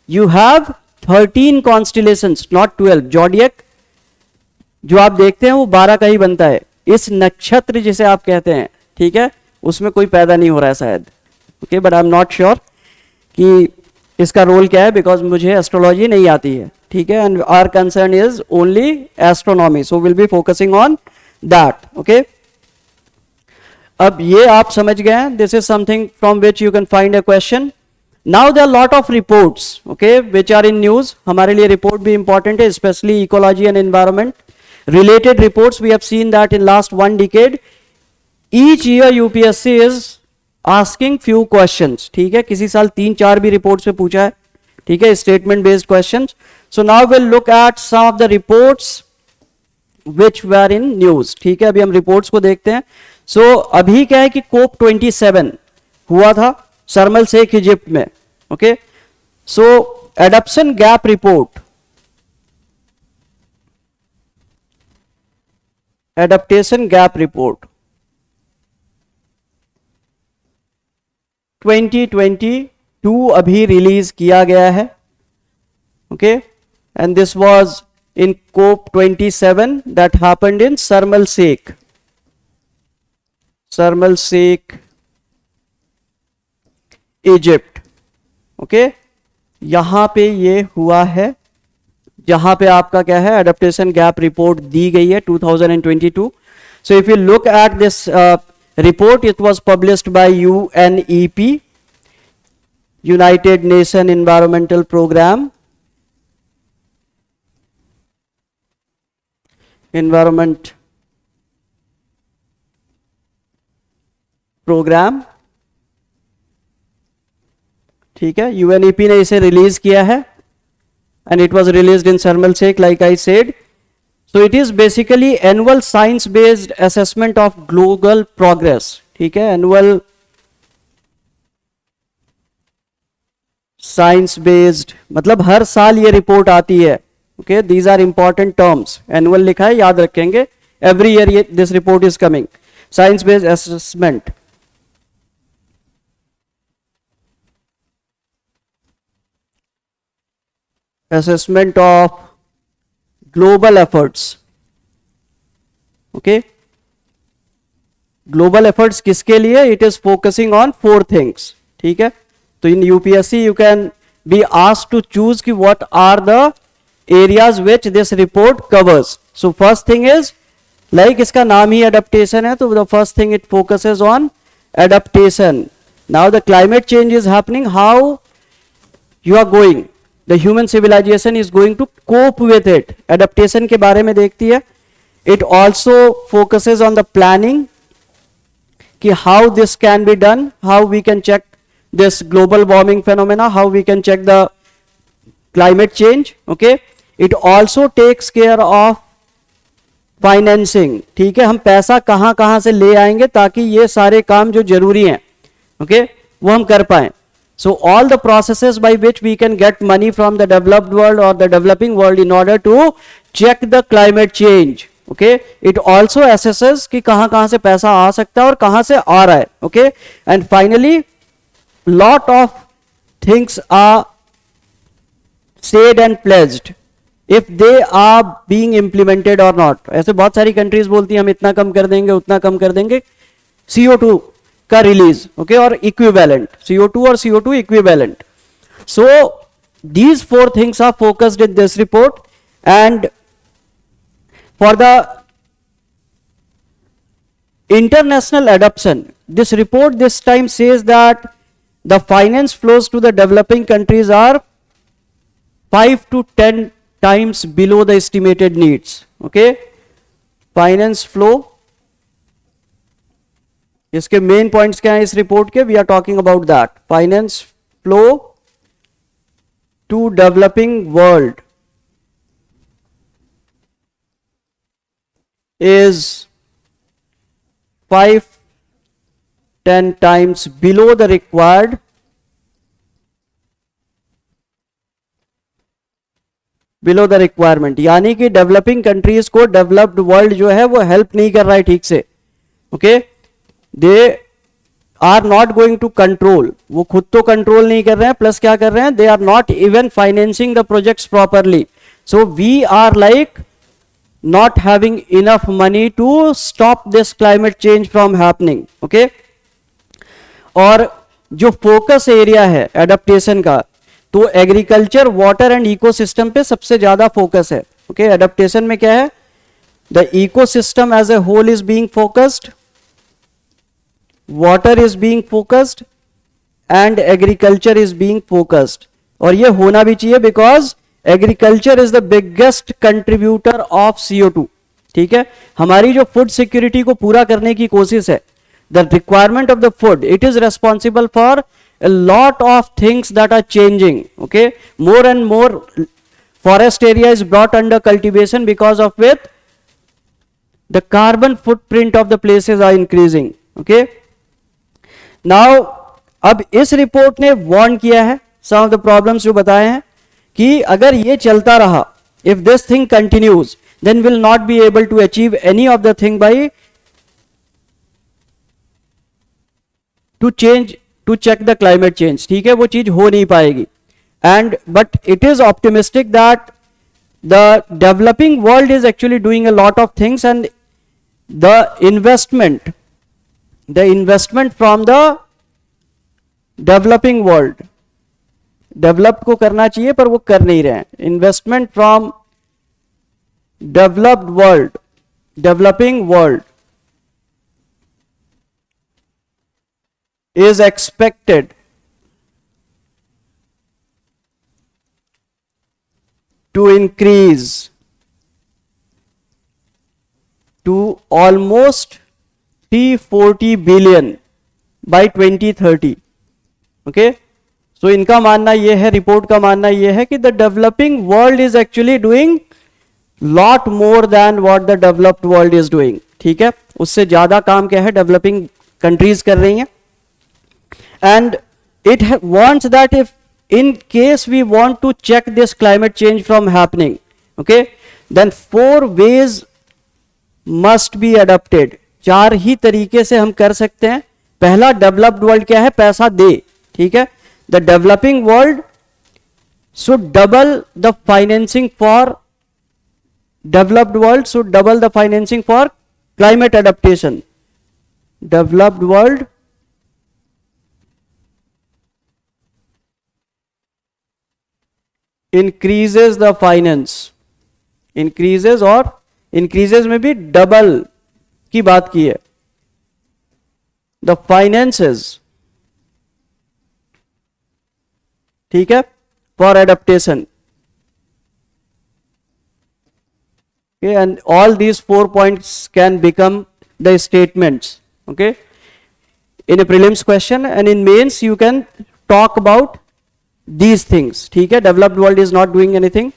you have 13 constellations, not 12. Zodiac जो आप देखते हैं वो 12 का ही बनता है. इस नक्षत्र जिसे आप कहते हैं, ठीक है, उसमें कोई पैदा नहीं हो रहा है शायद. Okay, but I am not sure कि इसका रोल क्या है, बिकॉज मुझे एस्ट्रोलॉजी नहीं आती है. ठीक है, and our concern is only astronomy, so will be focusing on that. Okay, अब ये आप समझ गए हैं. This is something from which you can find a question. Now there are lot of reports, okay, which are in news. हमारे लिए report भी important है, specially ecology and environment related reports. We have seen that in last 1 decade each year UPSC is asking few questions. ठीक है, किसी साल 3-4 भी reports पे पूछा है. ठीक है, statement based questions. So now we'll look at some of the reports which were in news. ठीक है, अभी हम reports को देखते हैं. सो अभी क्या है कि कोप 27 हुआ था शर्म एल शेख इजिप्ट में. Okay, so adoption gap report, adaptation gap report 2022 अभी रिलीज किया गया है. Okay, and this was in COP 27 that happened in Sharm el Sheikh, शर्म एल शेख इजिप्ट. ओके, यहां पे ये हुआ है जहां पे आपका क्या है एडप्टेशन गैप रिपोर्ट दी गई है 2022. सो if you look at this report, it was published by UNEP, United Nations Environmental Program, Environment Program. ठीक है, UNEP ने इसे रिलीज किया है and it was released in Sharm el Sheikh, like I said. So it is basically annual science based assessment of global progress. ठीक है, annual science based मतलब हर साल ये रिपोर्ट आती है. Okay, these are important terms. Annual लिखा है, याद रखेंगे. Every year this report is coming. Science based assessment. Assessment of global efforts. Okay, global efforts किसके लिए? It is focusing on 4 things. ठीक है, तो in UPSC you can be asked to choose कि what are the areas which this report covers. So first thing is like इसका नाम ही adaptation है, तो the first thing it focuses on adaptation. Now the climate change is happening, how you are going, the human civilization is going to cope with it. Adaptation के बारे में देखती है. It also focuses on the planning कि how this can be done, how we can check this global warming phenomena, how we can check the climate change. Okay, it also takes care of financing. ठीक है, हम पैसा कहां कहां से ले आएंगे ताकि ये सारे काम जो जरूरी हैं ओके वो हम कर पाए. So all the processes by which we can get money from the developed world or the developing world in order to check the climate change. Okay, it also assesses कि कहां से पैसा आ सकता है और कहां से आ रहा है. Okay, and finally lot of things are said and pledged if they are being implemented or not. ऐसे बहुत सारी कंट्रीज बोलती हैं हम इतना कम कर देंगे उतना कम कर देंगे. CO2 का रिलीज ओके और इक्विवेलेंट, CO2 और CO2 equivalent. So these 4 things are focused in this report. And for the international adoption, this report this time says that the finance flows to the developing countries are 5 to 10 times below the estimated needs. Okay, finance flow, इसके main points क्या हैं इस report के? We are talking about that. Finance flow to developing world is 5-10 times below the required requirement. यानी कि developing countries को developed world जो है वो हेल्प नहीं कर रहा है ठीक से. Okay, they are not going to control, वो खुद तो कंट्रोल नहीं कर रहे हैं, प्लस क्या कर रहे हैं, they are not even financing the projects properly. So we are like not having enough money to stop this climate change from happening. Okay, और जो फोकस एरिया है एडेप्टेशन का, तो एग्रीकल्चर, वाटर एंड इकोसिस्टम पे सबसे ज्यादा focus है. Okay, adaptation में क्या है, the ecosystem as a whole is being focused, water is being focused and agriculture is being focused. और ये होना भी चाहिए because agriculture is the biggest contributor of CO2. ठीक है, हमारी जो फूड सिक्योरिटी को पूरा करने की कोशिश है, the requirement of the food, it is responsible for a lot of things that are changing. Okay, more and more forest area is brought under cultivation because of with the carbon footprint of the places are increasing. Okay, now अब इस report ने warn किया है some of the problems जो बताए हैं कि अगर ये चलता रहा, if this thing continues, then we'll not be able to achieve any of the thing by to change to check the climate change. ठीक है, वो चीज हो नहीं पाएगी. And but it is optimistic that the developing world is actually doing a lot of things, and the investment from the developing world, develop को करना चाहिए पर वो कर नहीं रहे हैं. Investment from developing world is expected to increase to almost 340 billion by 2030. Okay, so इनका मानना ये है, रिपोर्ट का मानना ये है कि the developing world is actually doing lot more than what the developed world is doing. ठीक है, उससे ज्यादा काम क्या है डेवलपिंग कंट्रीज कर रही हैं. And it wants that if in case we want to check this climate change from happening, okay, then 4 ways must be adopted. 4 ही तरीके से हम कर सकते हैं. पहला, डेवलप्ड वर्ल्ड क्या है, पैसा दे. ठीक है, the developing world should double the financing for developed world should double the financing for climate adaptation. Developed world increases the finance, increases और increases में भी डबल की बात की है. the finances, ठीक है, for adaptation. Okay, and all these 4 points can become the statements. Okay, in a prelims question, and in mains you can talk about these things. ठीक है, developed world is not doing anything.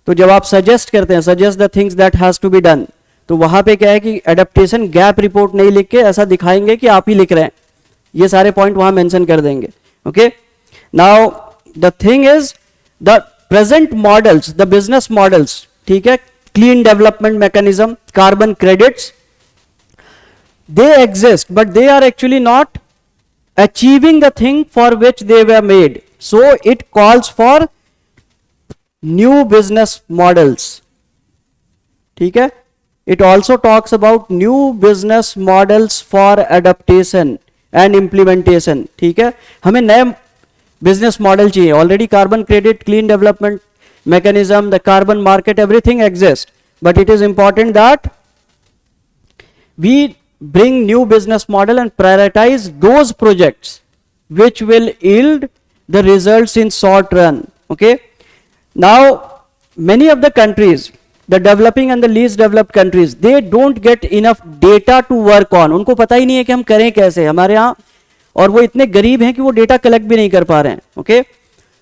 तो जब आप suggest करते हैं, suggest the things that has to be done, तो वहां पे क्या है कि एडेप्टेशन गैप रिपोर्ट नहीं लिख के ऐसा दिखाएंगे कि आप ही लिख रहे हैं. ये सारे पॉइंट वहां मेंशन कर देंगे. Okay, now the thing is the present models, the business models, ठीक है, clean development mechanism, carbon credits, they exist but they are actually not achieving the thing for which they were made. So it calls for new business models. ठीक है, it also talks about new business models for adaptation and implementation. ठीक है, हमें नए business model चाहिए. Already carbon credit, clean development mechanism, the carbon market, everything exist, but it is important that we bring new business model and prioritize those projects which will yield the results in short run. Okay, now many of the countries, the developing and the least developed countries, they don't get enough data to work on. उनको पता ही नहीं है कि हम करें कैसे हमारे यहाँ, और वो इतने गरीब हैं कि वो डेटा कलेक्ट भी नहीं कर पा रहे हैं. Okay,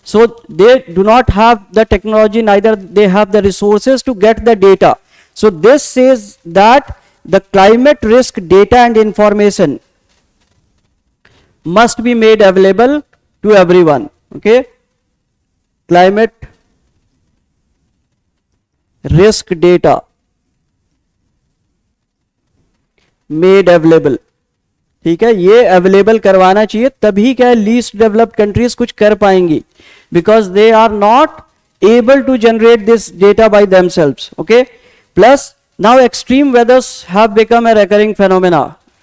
so they do not have the technology, neither they have the resources to get the data. So this says that the climate risk data and information must be made available to everyone. Okay, climate risk data made available. ठीक है, ये available करवाना चाहिए, तभी क्या least developed countries कुछ कर पाएंगी, because they are not able to generate this data by themselves. Okay, plus now extreme weathers have become a recurring phenomena.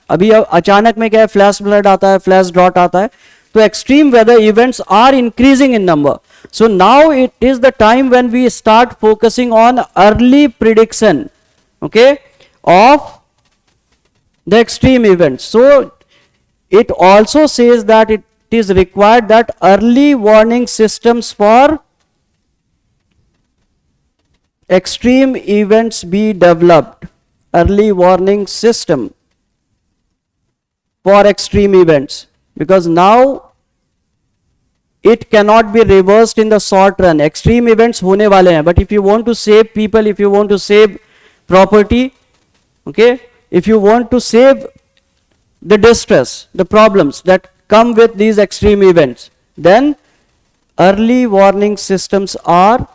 अभी अचानक में क्या है, फ्लैश फ्लड आता है, फ्लैश ड्रॉट आता है, तो extreme weather events are increasing in number. So now it is the time when we start focusing on early prediction, okay, of the extreme events. So it also says that it is required that early warning systems for extreme events be developed. Early warning system for extreme events, because now it cannot be reversed in the short run. Extreme events होने वाले हैं, but if you want to save people, if you want to save property, Okay, if you want to save the distress, the problems that come with these extreme events, then early warning systems are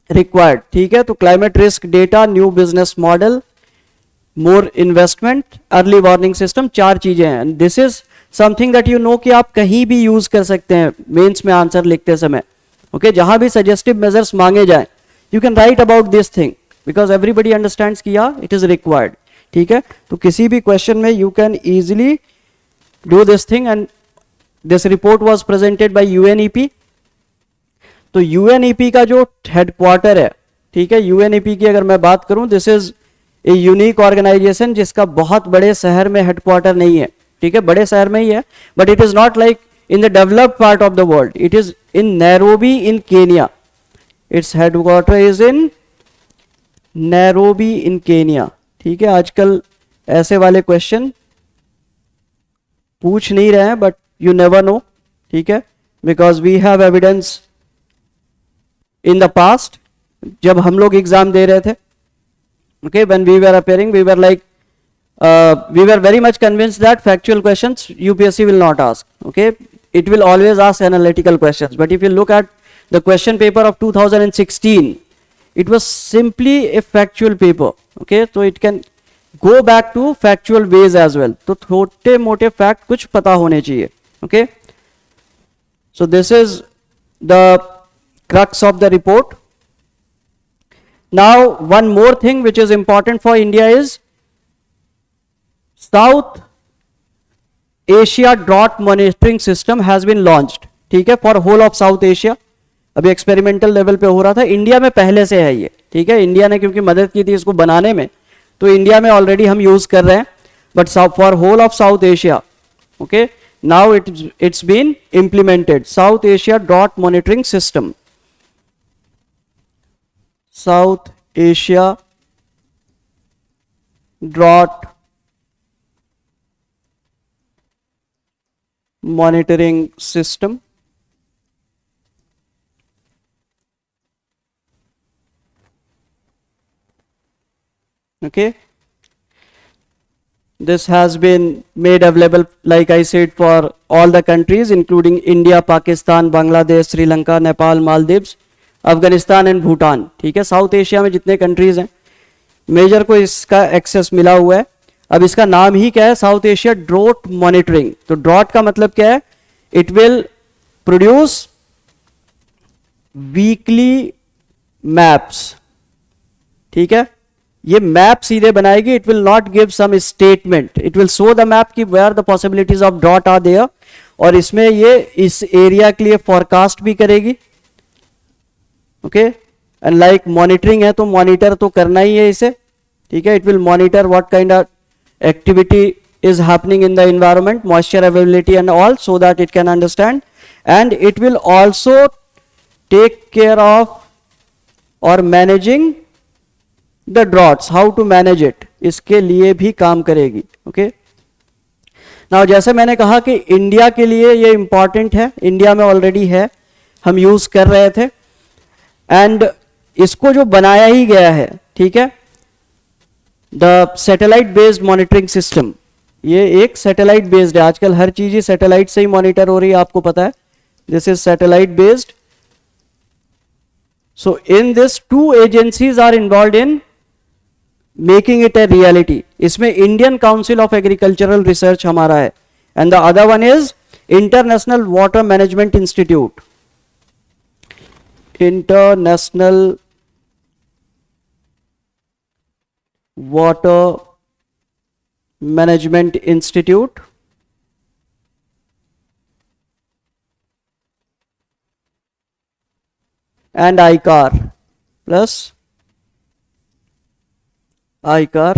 required. ठीक है, तो climate risk data, new business model, more investment, early warning system, चार चीजें हैं. And this is something that you know कि आप कहीं भी यूज कर सकते हैं मेंस में आंसर लिखते समय. Okay, जहां भी suggestive measures मांगे जाएं, you can write about this thing because everybody understands कि yeah, it is required. ठीक है, तो किसी भी क्वेश्चन में you can easily do this thing. And this report was presented by UNEP. तो UNEP का जो हेडक्वार्टर है, ठीक है, UNEP की अगर मैं बात करूं, this is a unique organisation जिसका बहुत बड़े शहर में हेडक्वार्टर नहीं है. ठीक है, बड़े शहर में ही है, but it is not like in the developed part of the world. It is in Nairobi in Kenya. Its headquarter is in Nairobi in Kenya. ठीक है, आजकल ऐसे वाले क्वेश्चन पूछ नहीं रहे हैं, बट यू नेवर नो. ठीक है, because we have evidence in the past, जब हम लोग एग्जाम दे रहे थे. Okay, when we were appearing, we were like, we were very much convinced that factual questions UPSC will not ask. Okay, it will always ask analytical questions. But if you look at the question paper of 2016, it was simply a factual paper. Okay, so it can go back to factual ways as well. तो छोटे मोटे fact कुछ पता होने चाहिए. Okay, so this is the crux of the report. Now, one more thing which is important for India is South Asia drought monitoring system has been launched. ठीक है, for whole of South Asia. अभी experimental level पे हो रहा था. India में पहले से है ये. ठीक है, इंडिया ने क्योंकि मदद की थी इसको बनाने में, तो इंडिया में ऑलरेडी हम यूज कर रहे हैं. But for whole of South Asia, okay, now it's been implemented. South Asia drought monitoring system. South Asia drought monitoring system. Okay, this has been made available, like I said, for all the countries including India, Pakistan, Bangladesh, Sri Lanka, Nepal, Maldives, Afghanistan and Bhutan. ठीक है, South Asia में जितने countries हैं major को इसका access मिला हुआ है. अब इसका नाम ही क्या है, साउथ एशिया ड्रॉट मॉनिटरिंग. तो ड्रॉट का मतलब क्या है, it will produce weekly maps. ठीक है, ये मैप सीधे बनाएगी. It will not give some statement, it will show the map कि where the possibilities of drought are there. और इसमें ये इस एरिया के लिए फॉरकास्ट भी करेगी. ओके, एंड लाइक मॉनिटरिंग है तो मॉनिटर तो करना ही है इसे. ठीक है, it will monitor what kind of activity is happening in the environment, moisture availability and all, so that it can understand. And it will also take care of और managing the droughts, how to manage it, इसके लिए भी काम करेगी. Okay, now जैसे मैंने कहा कि इंडिया के लिए ये इंपॉर्टेंट है, इंडिया में ऑलरेडी है, हम यूज कर रहे थे. एंड इसको जो बनाया ही गया है, ठीक है, the satellite based monitoring system, ये एक सैटेलाइट बेस्ड है. आजकल हर चीज ही सैटेलाइट से ही मॉनिटर हो रही है, आपको पता है. This is satellite based. So in this 2 agencies are involved in making it a reality. इसमें Indian council of agricultural research हमारा है, and the other one is international water management institute. International water management institute and ICAR plus ICAR,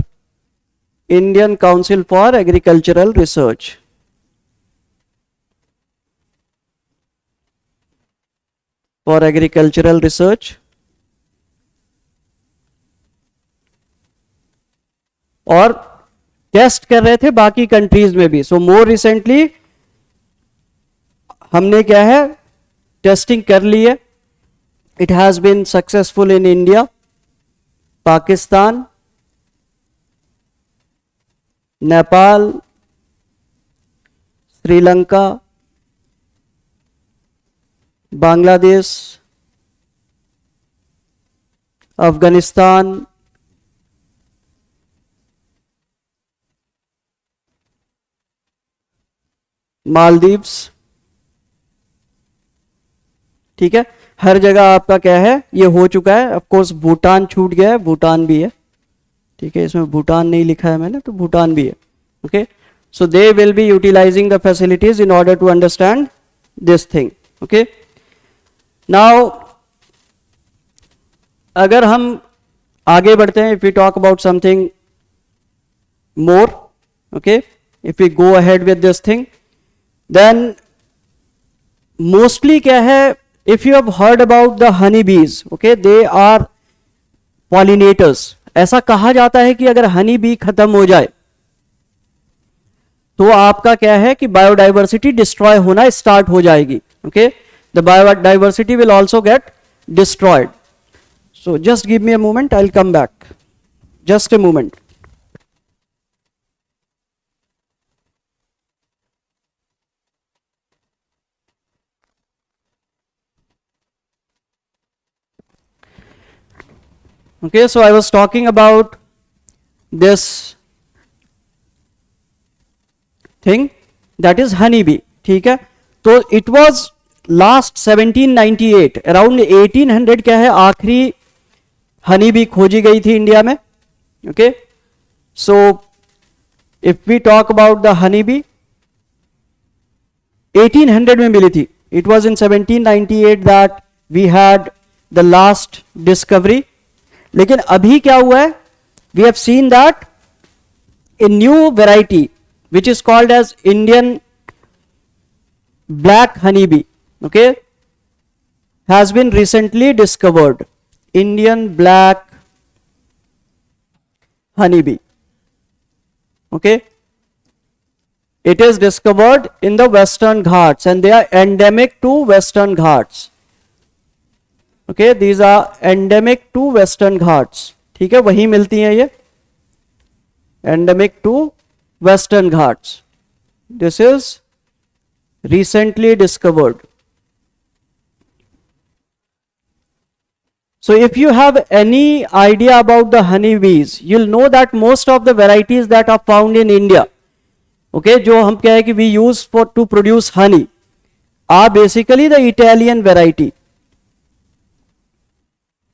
Indian Council for Agricultural Research. For agricultural research. और test कर रहे थे बाकी countries में भी. सो more recently हमने क्या है, टेस्टिंग कर ली है. It has been successful in India, Pakistan, Nepal, Sri Lanka, Bangladesh, Afghanistan, Maldives. ठीक है, हर जगह आपका क्या है, ये हो चुका है। ऑफ कोर्स भूटान छूट गया है, भूटान भी है। ठीक है, इसमें भूटान नहीं लिखा है मैंने, तो भूटान भी है। Okay, so they will be utilising the facilities in order to understand this thing. Okay, now अगर हम आगे बढ़ते हैं, if we talk about something more, okay, if we go ahead with this thing, then mostly क्या है, if you have heard about the honeybees, okay, they are pollinators। ऐसा कहा जाता है कि अगर हनी बी खत्म हो जाए तो आपका क्या है कि बायोडाइवर्सिटी डिस्ट्रॉय होना स्टार्ट हो जाएगी। Okay, the biodiversity will also get destroyed. So just give me a moment, I will come back, just a moment. Okay, so I was talking about this thing that is honeybee। ठीक है, तो it was last 1798, around 1800 क्या है, आखिरी honeybee खोजी गई थी India में। okay, so if we talk about the honeybee, 1800 में मिली थी। it was in 1798 that we had the last discovery। लेकिन अभी क्या हुआ है, we have seen that a new variety which is called as Indian black honey bee, okay, has been recently discovered. Indian black honey bee, okay, it is discovered in the western ghats and they are endemic to western ghats। okay, these are endemic to western ghats। ठीक है, वहीं मिलती हैं ये, endemic to western ghats। this is recently discovered। so if you have any idea about the honeybees, you'll know that most of the varieties that are found in India, okay, जो हम क्या है कि we use for to produce honey are basically the Italian variety।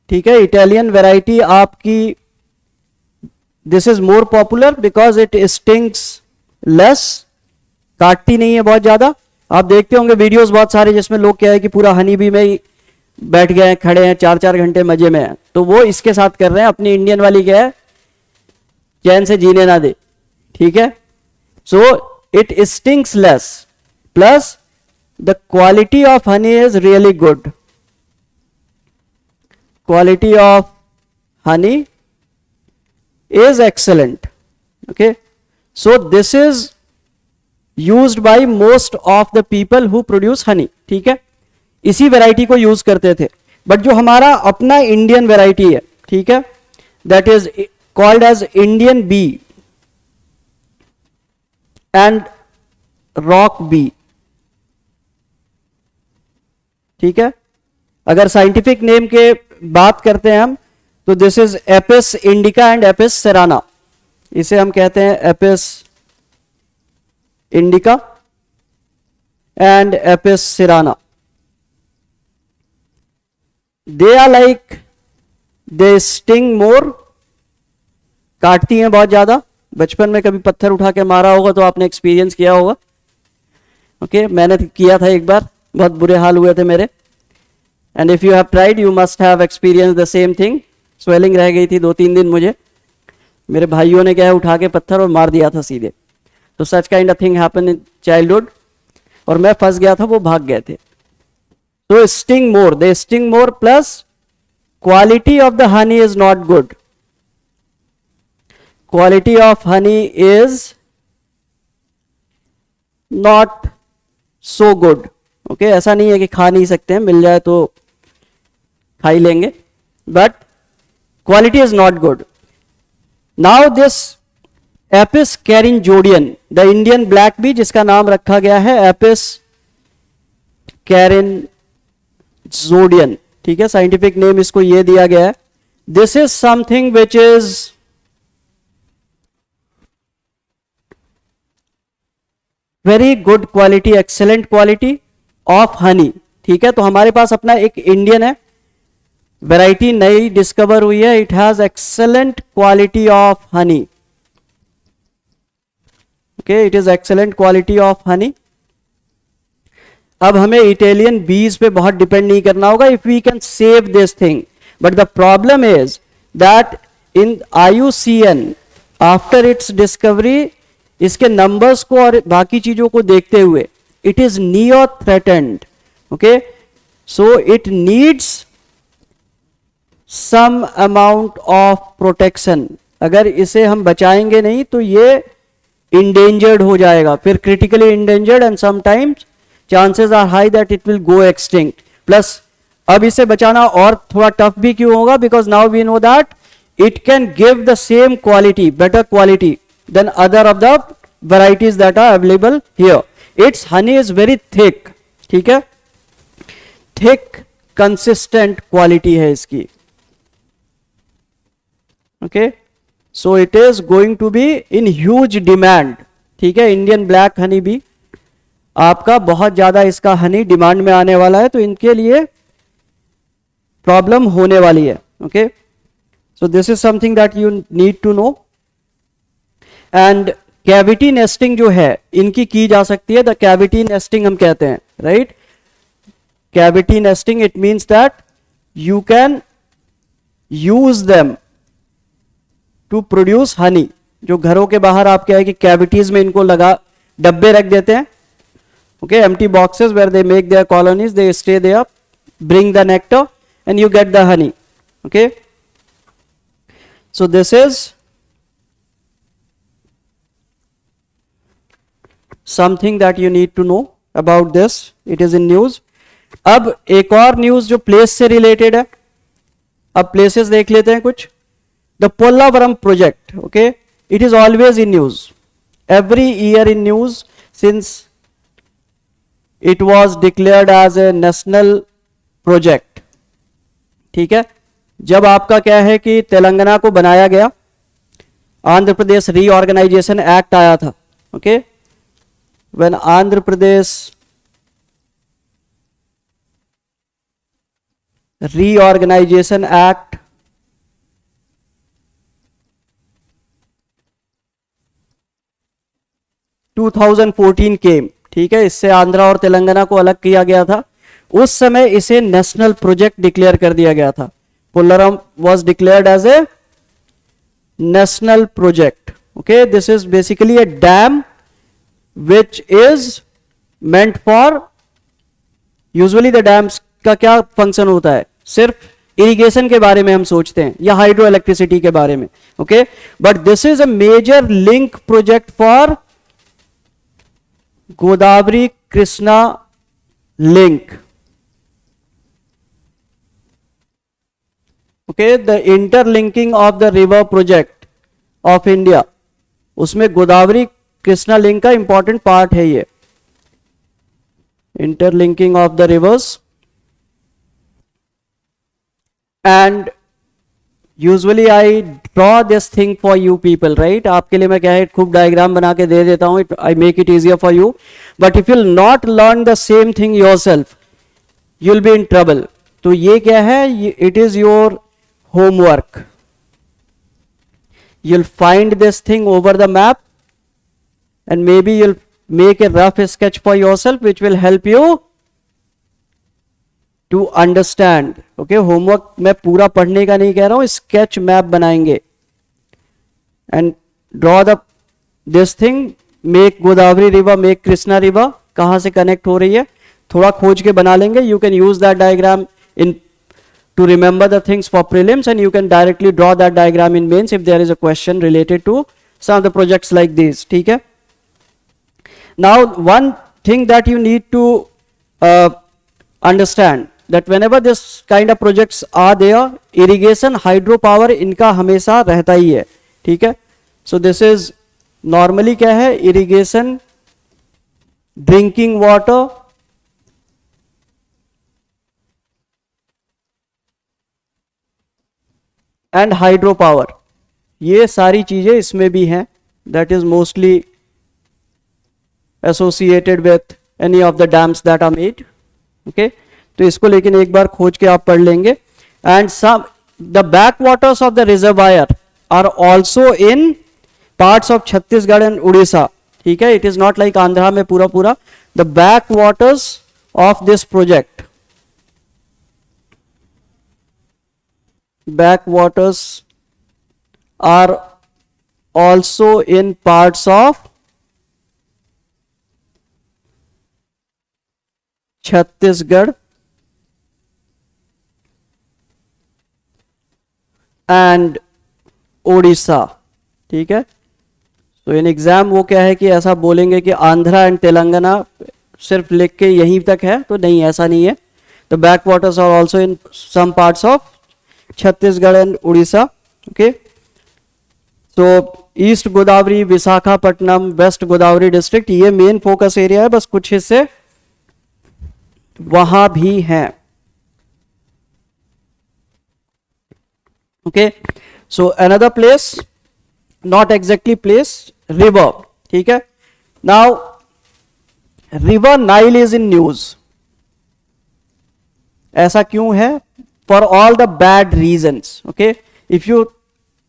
ठीक है, Italian variety आपकी, this is more popular because it stings less, काटती नहीं है बहुत ज्यादा। आप देखते होंगे वीडियोस बहुत सारे जिसमें लोग क्या है कि पूरा हनी बी में ही बैठ गए हैं, खड़े हैं, 4-4 घंटे मजे में हैं, तो वो इसके साथ कर रहे हैं। अपनी इंडियन वाली क्या है, चैन से जीने ना दे। ठीक है, so it stings less, plus the quality of honey is really good. quality of honey is excellent। okay, so this is used by most of the people who produce honey। ठीक है, इसी वैरायटी को use करते थे, but जो हमारा अपना Indian variety है, ठीक है, that is called as Indian bee and rock bee. ठीक है, अगर साइंटिफिक नेम के बात करते हैं हम, तो this is Apis indica and Apis cerana. इसे हम कहते हैं Apis indica and Apis cerana. They are like, they sting more, काटती हैं बहुत ज्यादा। बचपन में कभी पत्थर उठा के मारा होगा तो आपने एक्सपीरियंस किया होगा। ओके, मैंने किया था एक बार, बहुत बुरे हाल हुए थे मेरे। And if you have tried you must have experience the same thing. Swelling रह गई थी 2-3 दिन मुझे। मेरे भाइयों ने क्या है उठा के पत्थर और मार दिया था सीधे। तो such kind of thing happen in childhood, और मैं फंस गया था, वो भाग गए थे। तो sting more, they sting more, plus quality of the honey is not good. Quality of honey is not so good. Okay, ऐसा नहीं है कि खा नहीं सकते हैं, मिल जाए तो खा ही लेंगे, but quality is not good. Now this Apis karinjodian, the Indian black bee, जिसका नाम रखा गया है एपिस कैरिनजोडियन, ठीक है, साइंटिफिक नेम इसको ये दिया गया है. This is something which is very good quality, excellent quality of honey. ठीक है, तो हमारे पास अपना एक इंडियन है, वैरायटी नई डिस्कवर हुई है. It has excellent quality of honey. Okay, it is excellent quality of honey. अब हमें इटालियन बीज पे बहुत डिपेंड नहीं करना होगा if we can save this thing. But the problem is that in IUCN after its discovery, इसके numbers को और बाकी चीजों को देखते हुए, it is near threatened. Okay, so it needs some amount of protection. अगर इसे हम बचाएंगे नहीं तो ये इंडेंजर्ड हो जाएगा, फिर critically endangered, and sometimes chances are high that it will go extinct. Plus अब इसे बचाना और थोड़ा टफ भी क्यों होगा, because now we know that it can give the same quality, better quality then other of the varieties that are available here. Its honey is very thick. ठीक है, thick consistent quality है इसकी. Okay, so it is going to be in huge demand. ठीक है, Indian black Honey भी आपका बहुत ज्यादा इसका हनी डिमांड में आने वाला है, तो इनके लिए प्रॉब्लम होने वाली है. Okay, so this is something that you need to know. And cavity nesting जो है इनकी की जा सकती है, द कैविटी नेस्टिंग हम कहते हैं, right. Cavity nesting, it means that you can use them to produce honey. जो घरों के बाहर आप क्या है कि कैविटीज में इनको लगा डब्बे रख देते हैं. Okay, empty boxes where they make their colonies, they stay there, bring the nectar and you get the honey. Okay, so this is something that you need to know about this. It is in news. अब एक और news जो place से related है. अब places देख लेते हैं कुछ. The Polavaram project, okay, it is always in news, every year in news since it was declared as a national project. ठीक है, जब आपका क्या है कि तेलंगाना को बनाया गया, आंध्र प्रदेश रीऑर्गेनाइजेशन एक्ट आया था. Okay, when Andhra Pradesh Reorganization Act came, ठीक है, इससे आंध्रा और तेलंगाना को अलग किया गया था. उस समय इसे नेशनल प्रोजेक्ट डिक्लेयर कर दिया गया था. पोल्लावरम was declared as a national project. Okay, this is basically a dam which is meant for, usually the dams का क्या फंक्शन होता है, सिर्फ इरिगेशन के बारे में हम सोचते हैं या हाइड्रो इलेक्ट्रिसिटी के बारे में. Okay, but this is a major link project for Godavari Krishna link. Okay, the interlinking of the river project of India, उसमें गोदावरी कृष्णा लिंक का इंपॉर्टेंट पार्ट है ये. Interlinking of the rivers, and usually I draw this thing for you people, right. आपके लिए मैं क्या है खूब डायग्राम बना के दे देता हूं, I make it easier for you. But if you not learn the same thing yourself, you will be in trouble. तो ये क्या है, it is your homework. you'll find this thing over the map and maybe you'll make a rough sketch for yourself which will help you to understand. okay, homework मैं पूरा पढ़ने का नहीं कह रहा हूं, sketch map बनाएंगे and draw the this thing, make Godavari river, make Krishna river कहां से connect हो रही है, थोड़ा खोज के बना लेंगे. You can use that diagram in to remember the things for prelims and you can directly draw that diagram in mains if there is a question related to some of the projects like these. ठीक है. Now one thing that you need to understand that whenever this kind of projects are there, irrigation, hydropower इनका हमेशा रहता ही है. ठीक है. So this is normally क्या है, irrigation, drinking water, and hydro power, ये सारी चीजें इसमें भी हैं. That is mostly associated with any of the dams that are made. Okay, तो इसको लेकिन एक बार खोज के आप पढ़ लेंगे. And some the back waters of the reservoir are also in parts of Chhattisgarh and Orissa. ठीक है, it is not like Andhra में पूरा पूरा. The back waters of this project, backwaters are also in parts of Chhattisgarh and Odisha. ठीक है, तो in exam वो क्या है कि ऐसा बोलेंगे कि आंध्रा एंड तेलंगाना सिर्फ लिख के यहीं तक है, तो नहीं, ऐसा नहीं है. The back waters are also in some parts of Chhattisgarh and Orissa. Okay, तो east Godavari, Visakhapatnam, west Godavari district, ये मेन फोकस एरिया है. बस कुछ हिस्से वहां भी हैं. Okay, so another place, not exactly place, river. ठीक है, now river Nile is in news. ऐसा क्यों है? For all the bad reasons. Okay, if you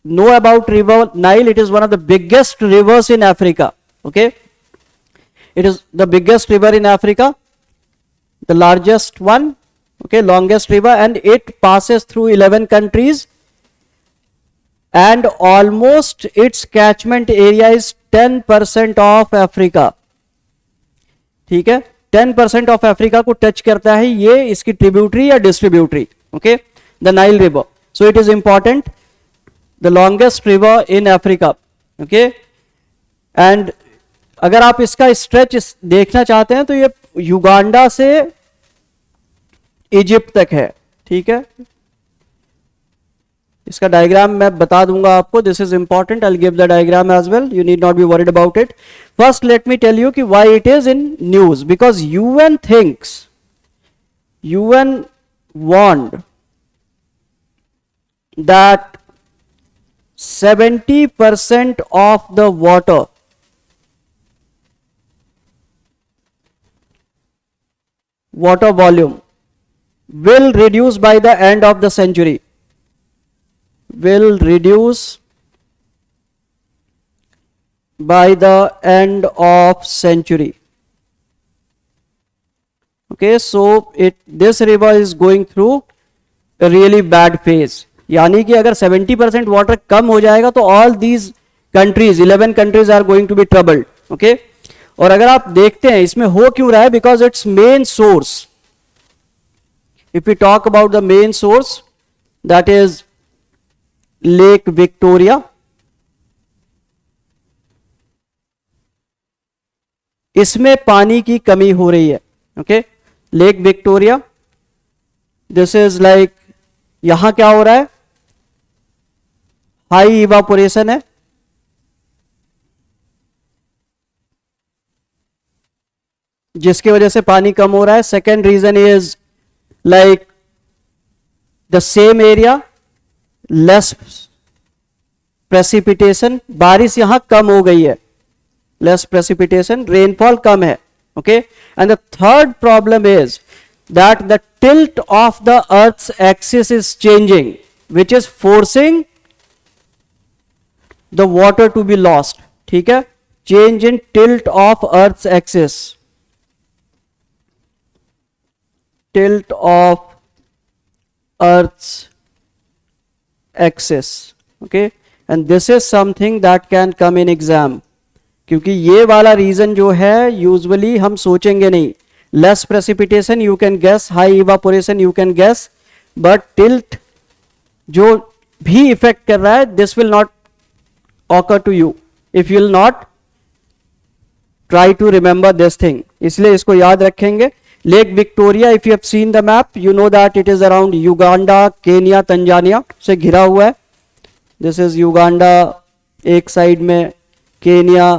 know about river Nile, it is one of the biggest rivers in Africa. Okay, it is the biggest river in Africa, the largest one. Okay, longest river, and it passes through 11 countries, and almost its catchment area is 10% of Africa. ठीक है, 10% of Africa को touch करता है ये, इसकी tributary या distributary. Okay, the Nile river, so it is important, the longest river in Africa. Okay, and अगर आप इसका स्ट्रेच देखना चाहते हैं तो ये युगांडा से इजिप्ट तक है. ठीक है, इसका डायग्राम मैं बता दूंगा आपको. This is important, I will give the diagram as well, you need not be worried about it. First let me tell you कि why it is in news. Because UN thinks, UN warned that 70% of the water volume will reduce by the end of the century. Will reduce by the end of century. Okay, so this river is going through a really bad phase. यानी कि अगर 70% water कम हो जाएगा तो all these countries, 11 countries are going to be troubled. Okay, और अगर आप देखते हैं इसमें हो क्यों रहा है, because its main source, if we talk about the main source, that is Lake Victoria. इसमें पानी की कमी हो रही है. Okay, lake Victoria, this is like, यहां क्या हो रहा है, हाई इवापोरेशन है. जिसकी वजह से पानी कम हो रहा है. Second reason is like the same area, less precipitation, बारिश यहां कम हो गई है, लेस प्रेसिपिटेशन, रेनफॉल कम है. Okay, and the third problem is that the tilt of the earth's axis is changing, which is forcing the water to be lost. ठीक है, change in tilt of earth's axis, tilt of earth's axis. Okay, and this is something that can come in exam. क्योंकि ये वाला reason जो है usually हम सोचेंगे नहीं. Less precipitation you can guess, high evaporation you can guess, but tilt जो भी इफेक्ट कर रहा है, this will not occur to you if you will not try to remember this thing. इसलिए इसको याद रखेंगे. Lake Victoria, if you have seen the map, you know that it is around Uganda, Kenya, Tanzania से घिरा हुआ है. This is Uganda एक side में, केनिया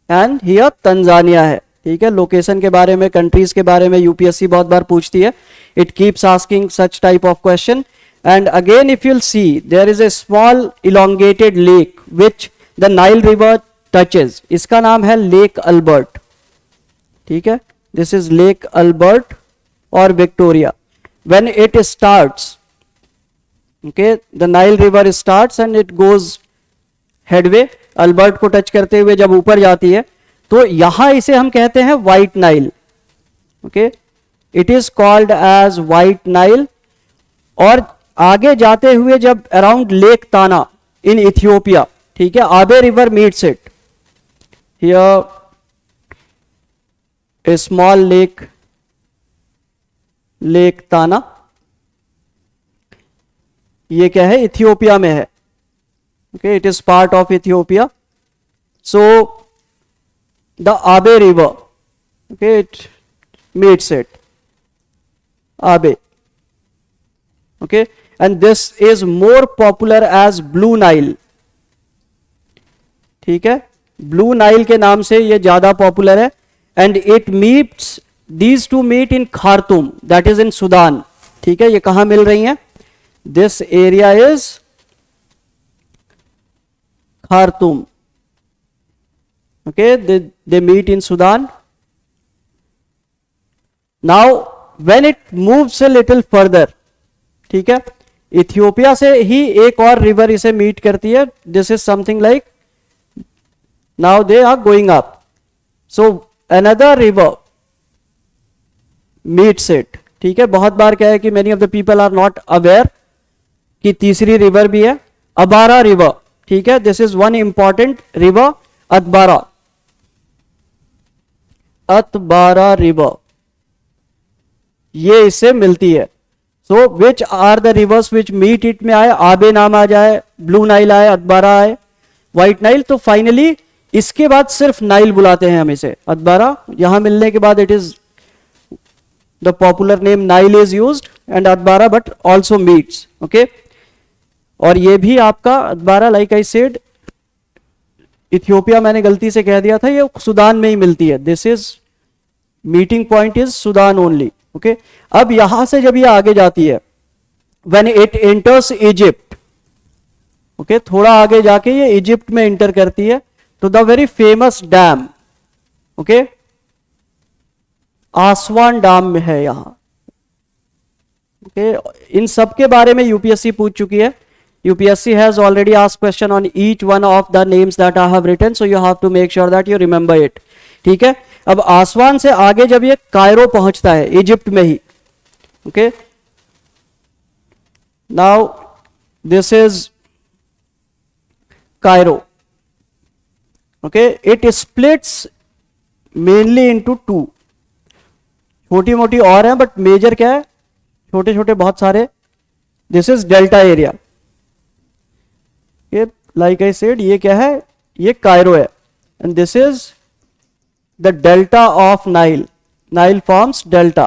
एंड हियर तंजानिया है। ठीक है, लोकेशन के बारे में, कंट्रीज के बारे में यूपीएससी बहुत बार पूछती है। It keeps asking such type of question. And again if you'll see there is a small elongated lake which the Nile river touches, इसका नाम है लेक अल्बर्ट। ठीक है, दिस इज लेक अल्बर्ट और Victoria. When it starts, okay, the Nile river starts and it goes headway, Albert को touch करते हुए जब ऊपर जाती है तो यहां इसे हम कहते हैं White Nile. Okay, it is called as White Nile. और आगे जाते हुए जब अराउंड लेक ताना इन इथियोपिया, ठीक है, Abay river meets it here, a small lake, lake Tana, ये क्या है, इथियोपिया में है। Okay, it is part of Ethiopia. So the Abay river, okay, it meets it Abay. Okay, and this is more popular as Blue Nile. ठीक है, blue Nile के नाम से ये ज्यादा पॉपुलर है। And it meets, these two meet in Khartoum, that is in Sudan. ठीक है, ये कहां मिल रही हैं? This area is Khartoum. Okay, they meet in Sudan. Now when it moves a little further, ठीक है, इथियोपिया से ही एक और रिवर इसे मीट करती है। This is something like, now they are going up, so another river meets it. ठीक है, बहुत बार क्या है कि many of the people are not aware कि तीसरी रिवर भी है, अबारा रिवर। ठीक है, this is one important river, Atbara, Atbara river, ये इससे मिलती है। So which are the rivers which meet it में आए, आबे नाम आ जाए, ब्लू नाइल आए, अतबारा आए, व्हाइट नाइल। तो फाइनली इसके बाद सिर्फ नाइल बुलाते हैं हम इसे, अतबारा यहां मिलने के बाद it is the popular name Nile is used and Atbara but also meets. Okay, और ये भी आपका अतबारा, लाइक आई सेड, इथियोपिया मैंने गलती से कह दिया था, ये सुदान में ही मिलती है। This is meeting point is Sudan only. Okay, अब यहां से जब ये आगे जाती है, when it enters Egypt, okay, थोड़ा आगे जाके ये इजिप्ट में एंटर करती है तो the very famous dam, okay, आसवान dam में है यहां। ओके, इन सब के बारे में यूपीएससी पूछ चुकी है। UPSC has already asked question on each one of the names that I have written, so you have to make sure that you remember it. ठीक है, अब आसवान से आगे जब ये कायरो पहुंचता है, इजिप्ट में ही, okay, now this is Cairo. Okay, it splits mainly into two, छोटी मोटी और है बट मेजर क्या है, छोटे छोटे बहुत सारे। This is delta area. ये लाइक आई सेड, ये क्या है, ये कायरो है, and this is the delta of Nile, Nile forms delta.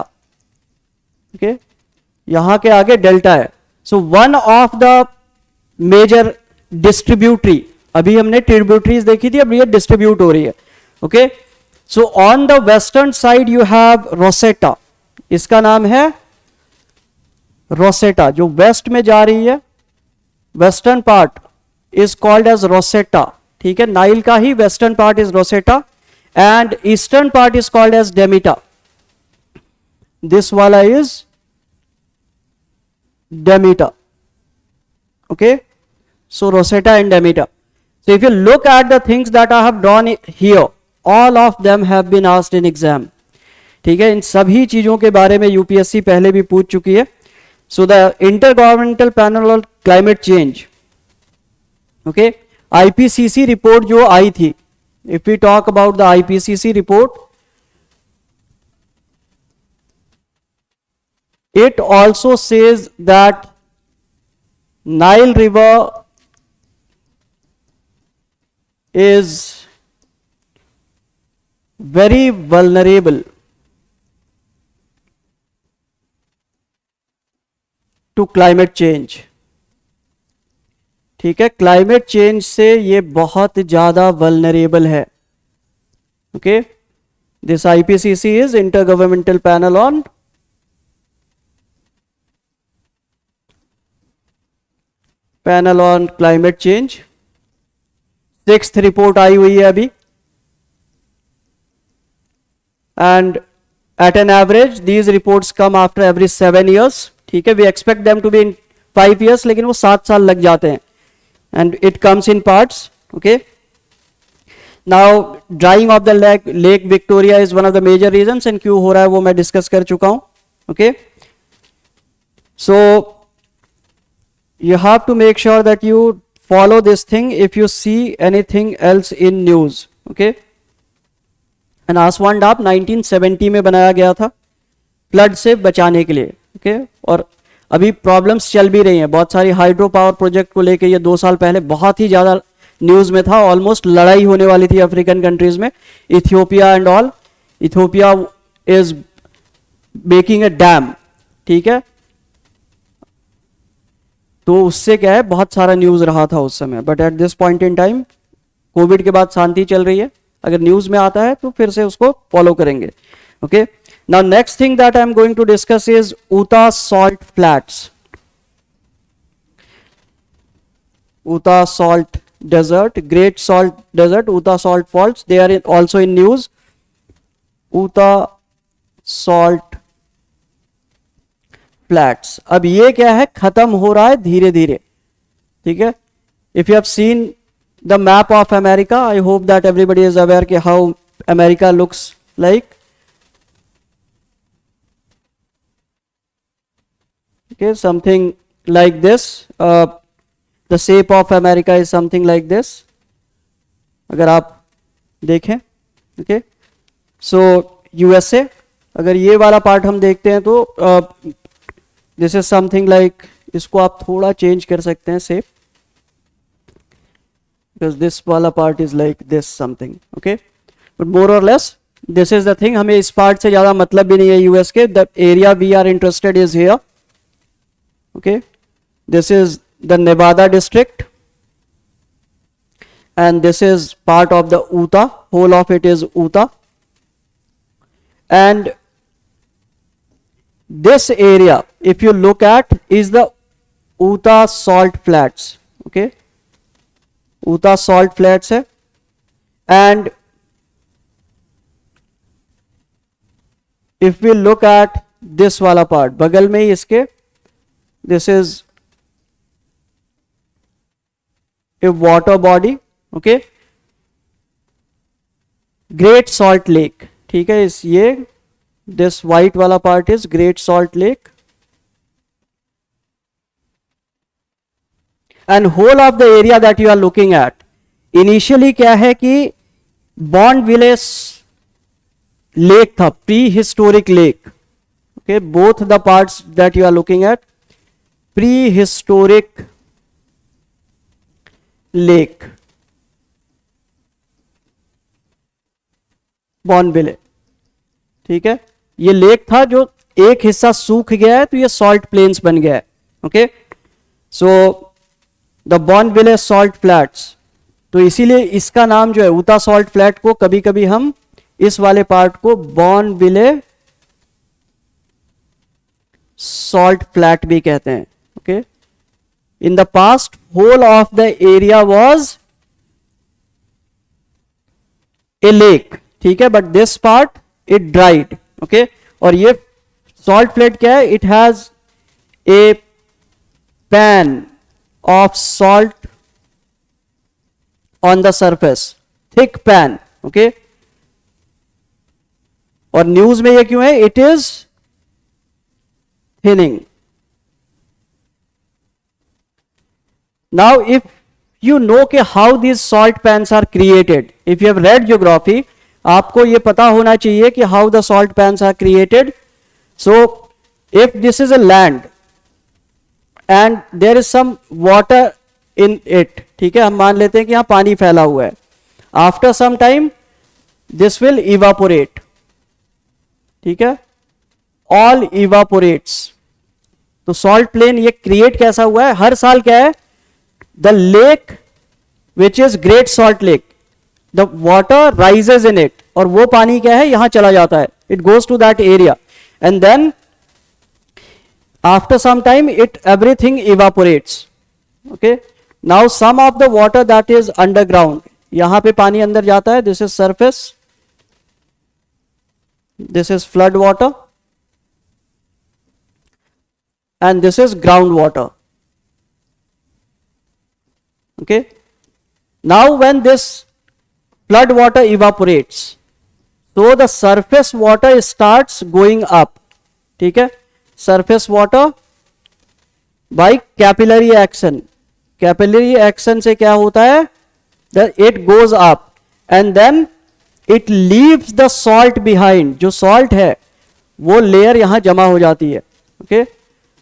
Okay, यहां के आगे डेल्टा है। So one of the major distributary, अभी हमने ट्रिब्यूटरीज देखी थी, अब ये डिस्ट्रीब्यूट हो रही है। Okay, so on the western side you have Rosetta, इसका नाम है रोसेटा, जो वेस्ट में जा रही है, western part is called as Rosetta. ठीक है, नाइल का ही western part is Rosetta and eastern part is called as Damietta. This वाला is Damietta. Okay, so Rosetta and Damietta. So if you look at the things that I have drawn here, all of them have been asked in exam. ठीक है, इन सभी चीजों के बारे में UPSC पहले भी पूछ चुकी है. So the Intergovernmental Panel on Climate Change, okay, IPCC report जो आई थी, if we talk about the IPCC report, it also says that Nile River is very vulnerable to climate change. ठीक है, क्लाइमेट चेंज से ये बहुत ज्यादा vulnerable है। Okay, this IPCC is intergovernmental panel on climate change. 6th report आई हुई है अभी, and at an average these reports come after every 7 years। ठीक है, we expect them to be in 5 years, लेकिन वो 7 साल लग जाते हैं, and it comes in parts. Okay, now drying of the lake Victoria is one of the major reasons, and क्यों हो रहा है वो मैं डिस्कस कर चुका हूं। Okay, so you have to make sure that you follow this thing if you see anything else in news. Okay, and Aswan Dam 1970 में बनाया गया था फ्लड से बचाने के लिए। ओके, और अभी प्रॉब्लम्स चल भी रही हैं, बहुत सारी हाइड्रो पावर प्रोजेक्ट को लेके। ये 2 साल पहले बहुत ही ज्यादा न्यूज में था, ऑलमोस्ट लड़ाई होने वाली थी अफ्रीकन कंट्रीज में, Ethiopia and all. Ethiopia is making a dam, ठीक है, तो उससे क्या है, बहुत सारा न्यूज रहा था उस समय। But at this point in time Covid के बाद शांति चल रही है, अगर न्यूज में आता है तो फिर से उसको फॉलो करेंगे। Okay, now next thing that I am going to discuss is Utah salt flats, Utah salt desert, great salt desert, Uta salt faults, they are also in news. Uta salt flats, अब ये क्या है, खत्म हो रहा है धीरे धीरे। ठीक है, if you have seen the map of America, I hope that everybody is aware कि how America looks like. Okay, something like this. The shape of America is something like this, अगर आप देखें। ओके, सो USA, अगर ये वाला part हम देखते हैं तो दिस इज समथिंग लाइक, इसको आप थोड़ा चेंज कर सकते हैं शेप, बिकॉज दिस वाला part is like this something. Okay, but more or less this is the thing. हमें इस पार्ट से ज्यादा मतलब भी नहीं है यूएस के। The area we are interested is here. Okay, this is the Nevada district, and this is part of the Utah, whole of it is Utah, and this area, if you look at, is the Utah salt flats. Okay, Utah salt flats है, and if we look at this वाला part, बगल में ही इसके, this is a water body. Okay, Great Salt Lake. ठीक है, इस ये this white वाला part is Great Salt Lake, and whole of the area that you are looking at, initially क्या है कि Bonneville Lake था, prehistoric lake. Okay, both the parts that you are looking at, prehistoric lake, Bonneville. ठीक है, ये lake था जो एक हिस्सा सूख गया है, तो ये सॉल्ट प्लेन्स बन गया है। Okay, so the Bonneville salt flats, तो इसीलिए इसका नाम जो है ऊता सॉल्ट फ्लैट को कभी कभी हम इस वाले पार्ट को बॉनविले सॉल्ट फ्लैट भी कहते हैं। Okay, in the past whole of the area was a lake. ठीक है, but this part it dried. Okay, और ये salt flat क्या है, it has a pan of salt on the surface, thick pan. Okay, और news में ये क्यों है, it is thinning. Now, if you know कि how these salt pans are created, if you have read geography, आपको ये पता होना चाहिए कि how the salt pans are created. So, if this is a land and there is some water in it, ठीक है, हम मान लेते हैं कि यहाँ पानी फैला हुआ है, after some time this will evaporate. ठीक है, all evaporates. तो salt plain ये create कैसा हुआ है, हर साल क्या है, the lake which is Great Salt Lake, the water rises in it, और वो पानी क्या है, यहां चला जाता है, it goes to that area, and then after some time it everything evaporates. Okay, now some of the water that is underground, यहां पे पानी अंदर जाता है, this is surface, this is flood water, and this is groundwater. Okay, now when this flood water evaporates, so the surface water starts going up. ठीक है, surface water by capillary action. Capillary action से क्या होता है, that it goes up and then it leaves the salt behind. जो salt है वो layer यहाँ जमा हो जाती है. Okay,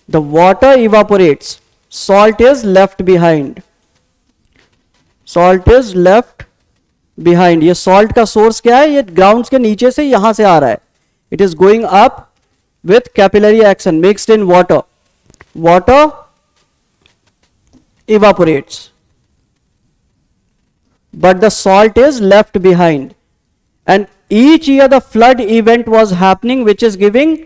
the water evaporates, salt is left behind. Salt is left behind. ये salt का source क्या है, ये grounds के नीचे से यहाँ से आ रहा है. It is going up with capillary action mixed in water. Water evaporates, but the salt is left behind, and each year the flood event was happening which is giving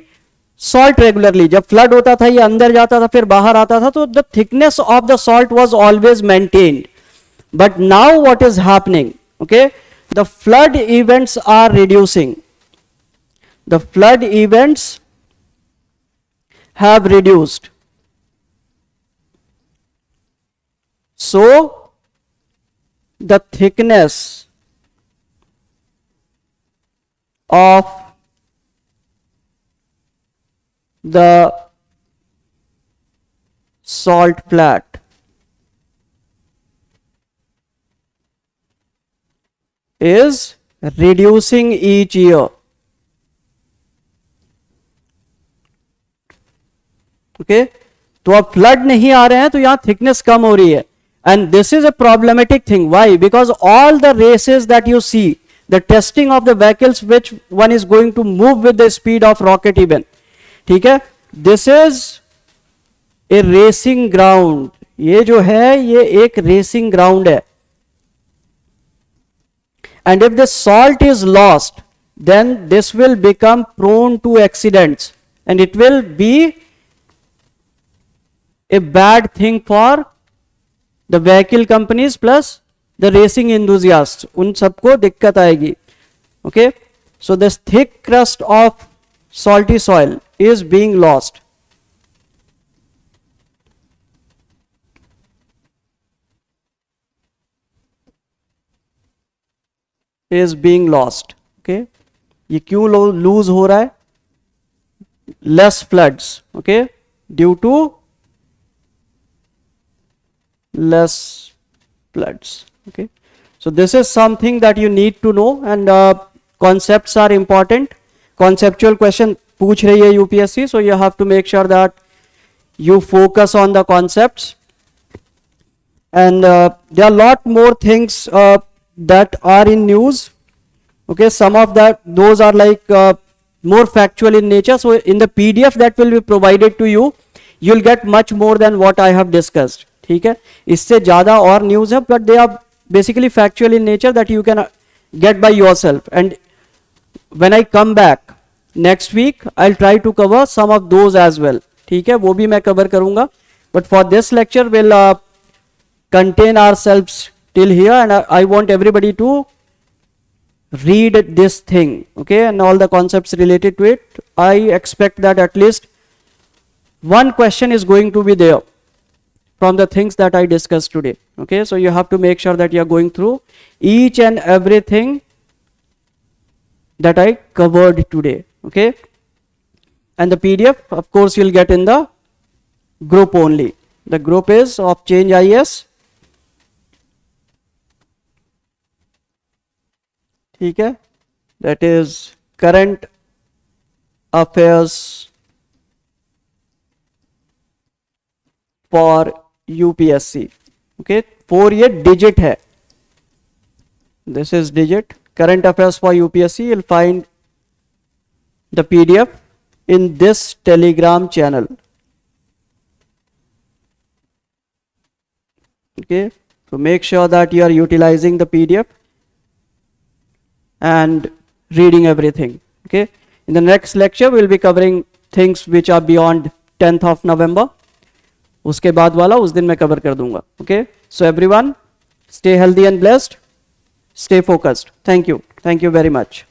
salt regularly. जब flood होता था ये अंदर जाता था फिर बाहर आता था, तो the thickness of the salt was always maintained. But now what is happening, okay, the flood events are reducing. The flood events have reduced. So the thickness of the salt flat is reducing each year. Okay, तो अब flood नहीं आ रहे हैं तो यहां thickness कम हो रही है, and this is a problematic thing. Why? Because all the races that you see, the testing of the vehicles which one is going to move with the speed of rocket even, ठीक है, this is a racing ground. ये जो है ये एक racing ground है, and if the salt is lost then this will become prone to accidents and it will be a bad thing for the vehicle companies plus the racing enthusiasts. उन सबको दिक्कत आएगी. Okay, so this thick crust of salty soil is being lost. Is being lost. Okay, ये क्यों lose हो रहा है? Less floods. Okay, due to less floods. Okay, so this is something that you need to know, and concepts are important. Conceptual question पूछ रही है UPSC, so you have to make sure that you focus on the concepts, and there are a lot more things that are in news. Okay, some of that those are like more factual in nature, so in the PDF that will be provided to you, you'll get much more than what I have discussed. ठीक है, इससे ज्यादा और news है, but they are basically factual in nature that you can get by yourself. And when I come back next week I will try to cover some of those as well. ठीक है, वो भी मैं cover करूंगा, but for this lecture will contain ourselves till here, and I want everybody to read this thing, okay, and all the concepts related to it. I expect that at least one question is going to be there from the things that I discussed today. Okay, so you have to make sure that you are going through each and everything that I covered today. Okay, and the PDF of course you'll get in the group only. The group is of Change IAS. ठीक है, that is current affairs for UPSC. Okay, 4 ये digit है, this is digit. Current affairs for UPSC, you'll find the PDF in this Telegram channel. Okay, so make sure that you are utilizing the PDF and reading everything. Okay, in the next lecture we'll be covering things which are beyond 10th of November. उसके बाद वाला उस दिन मैं cover कर दूंगा. Okay, so everyone stay healthy and blessed, stay focused. Thank you very much.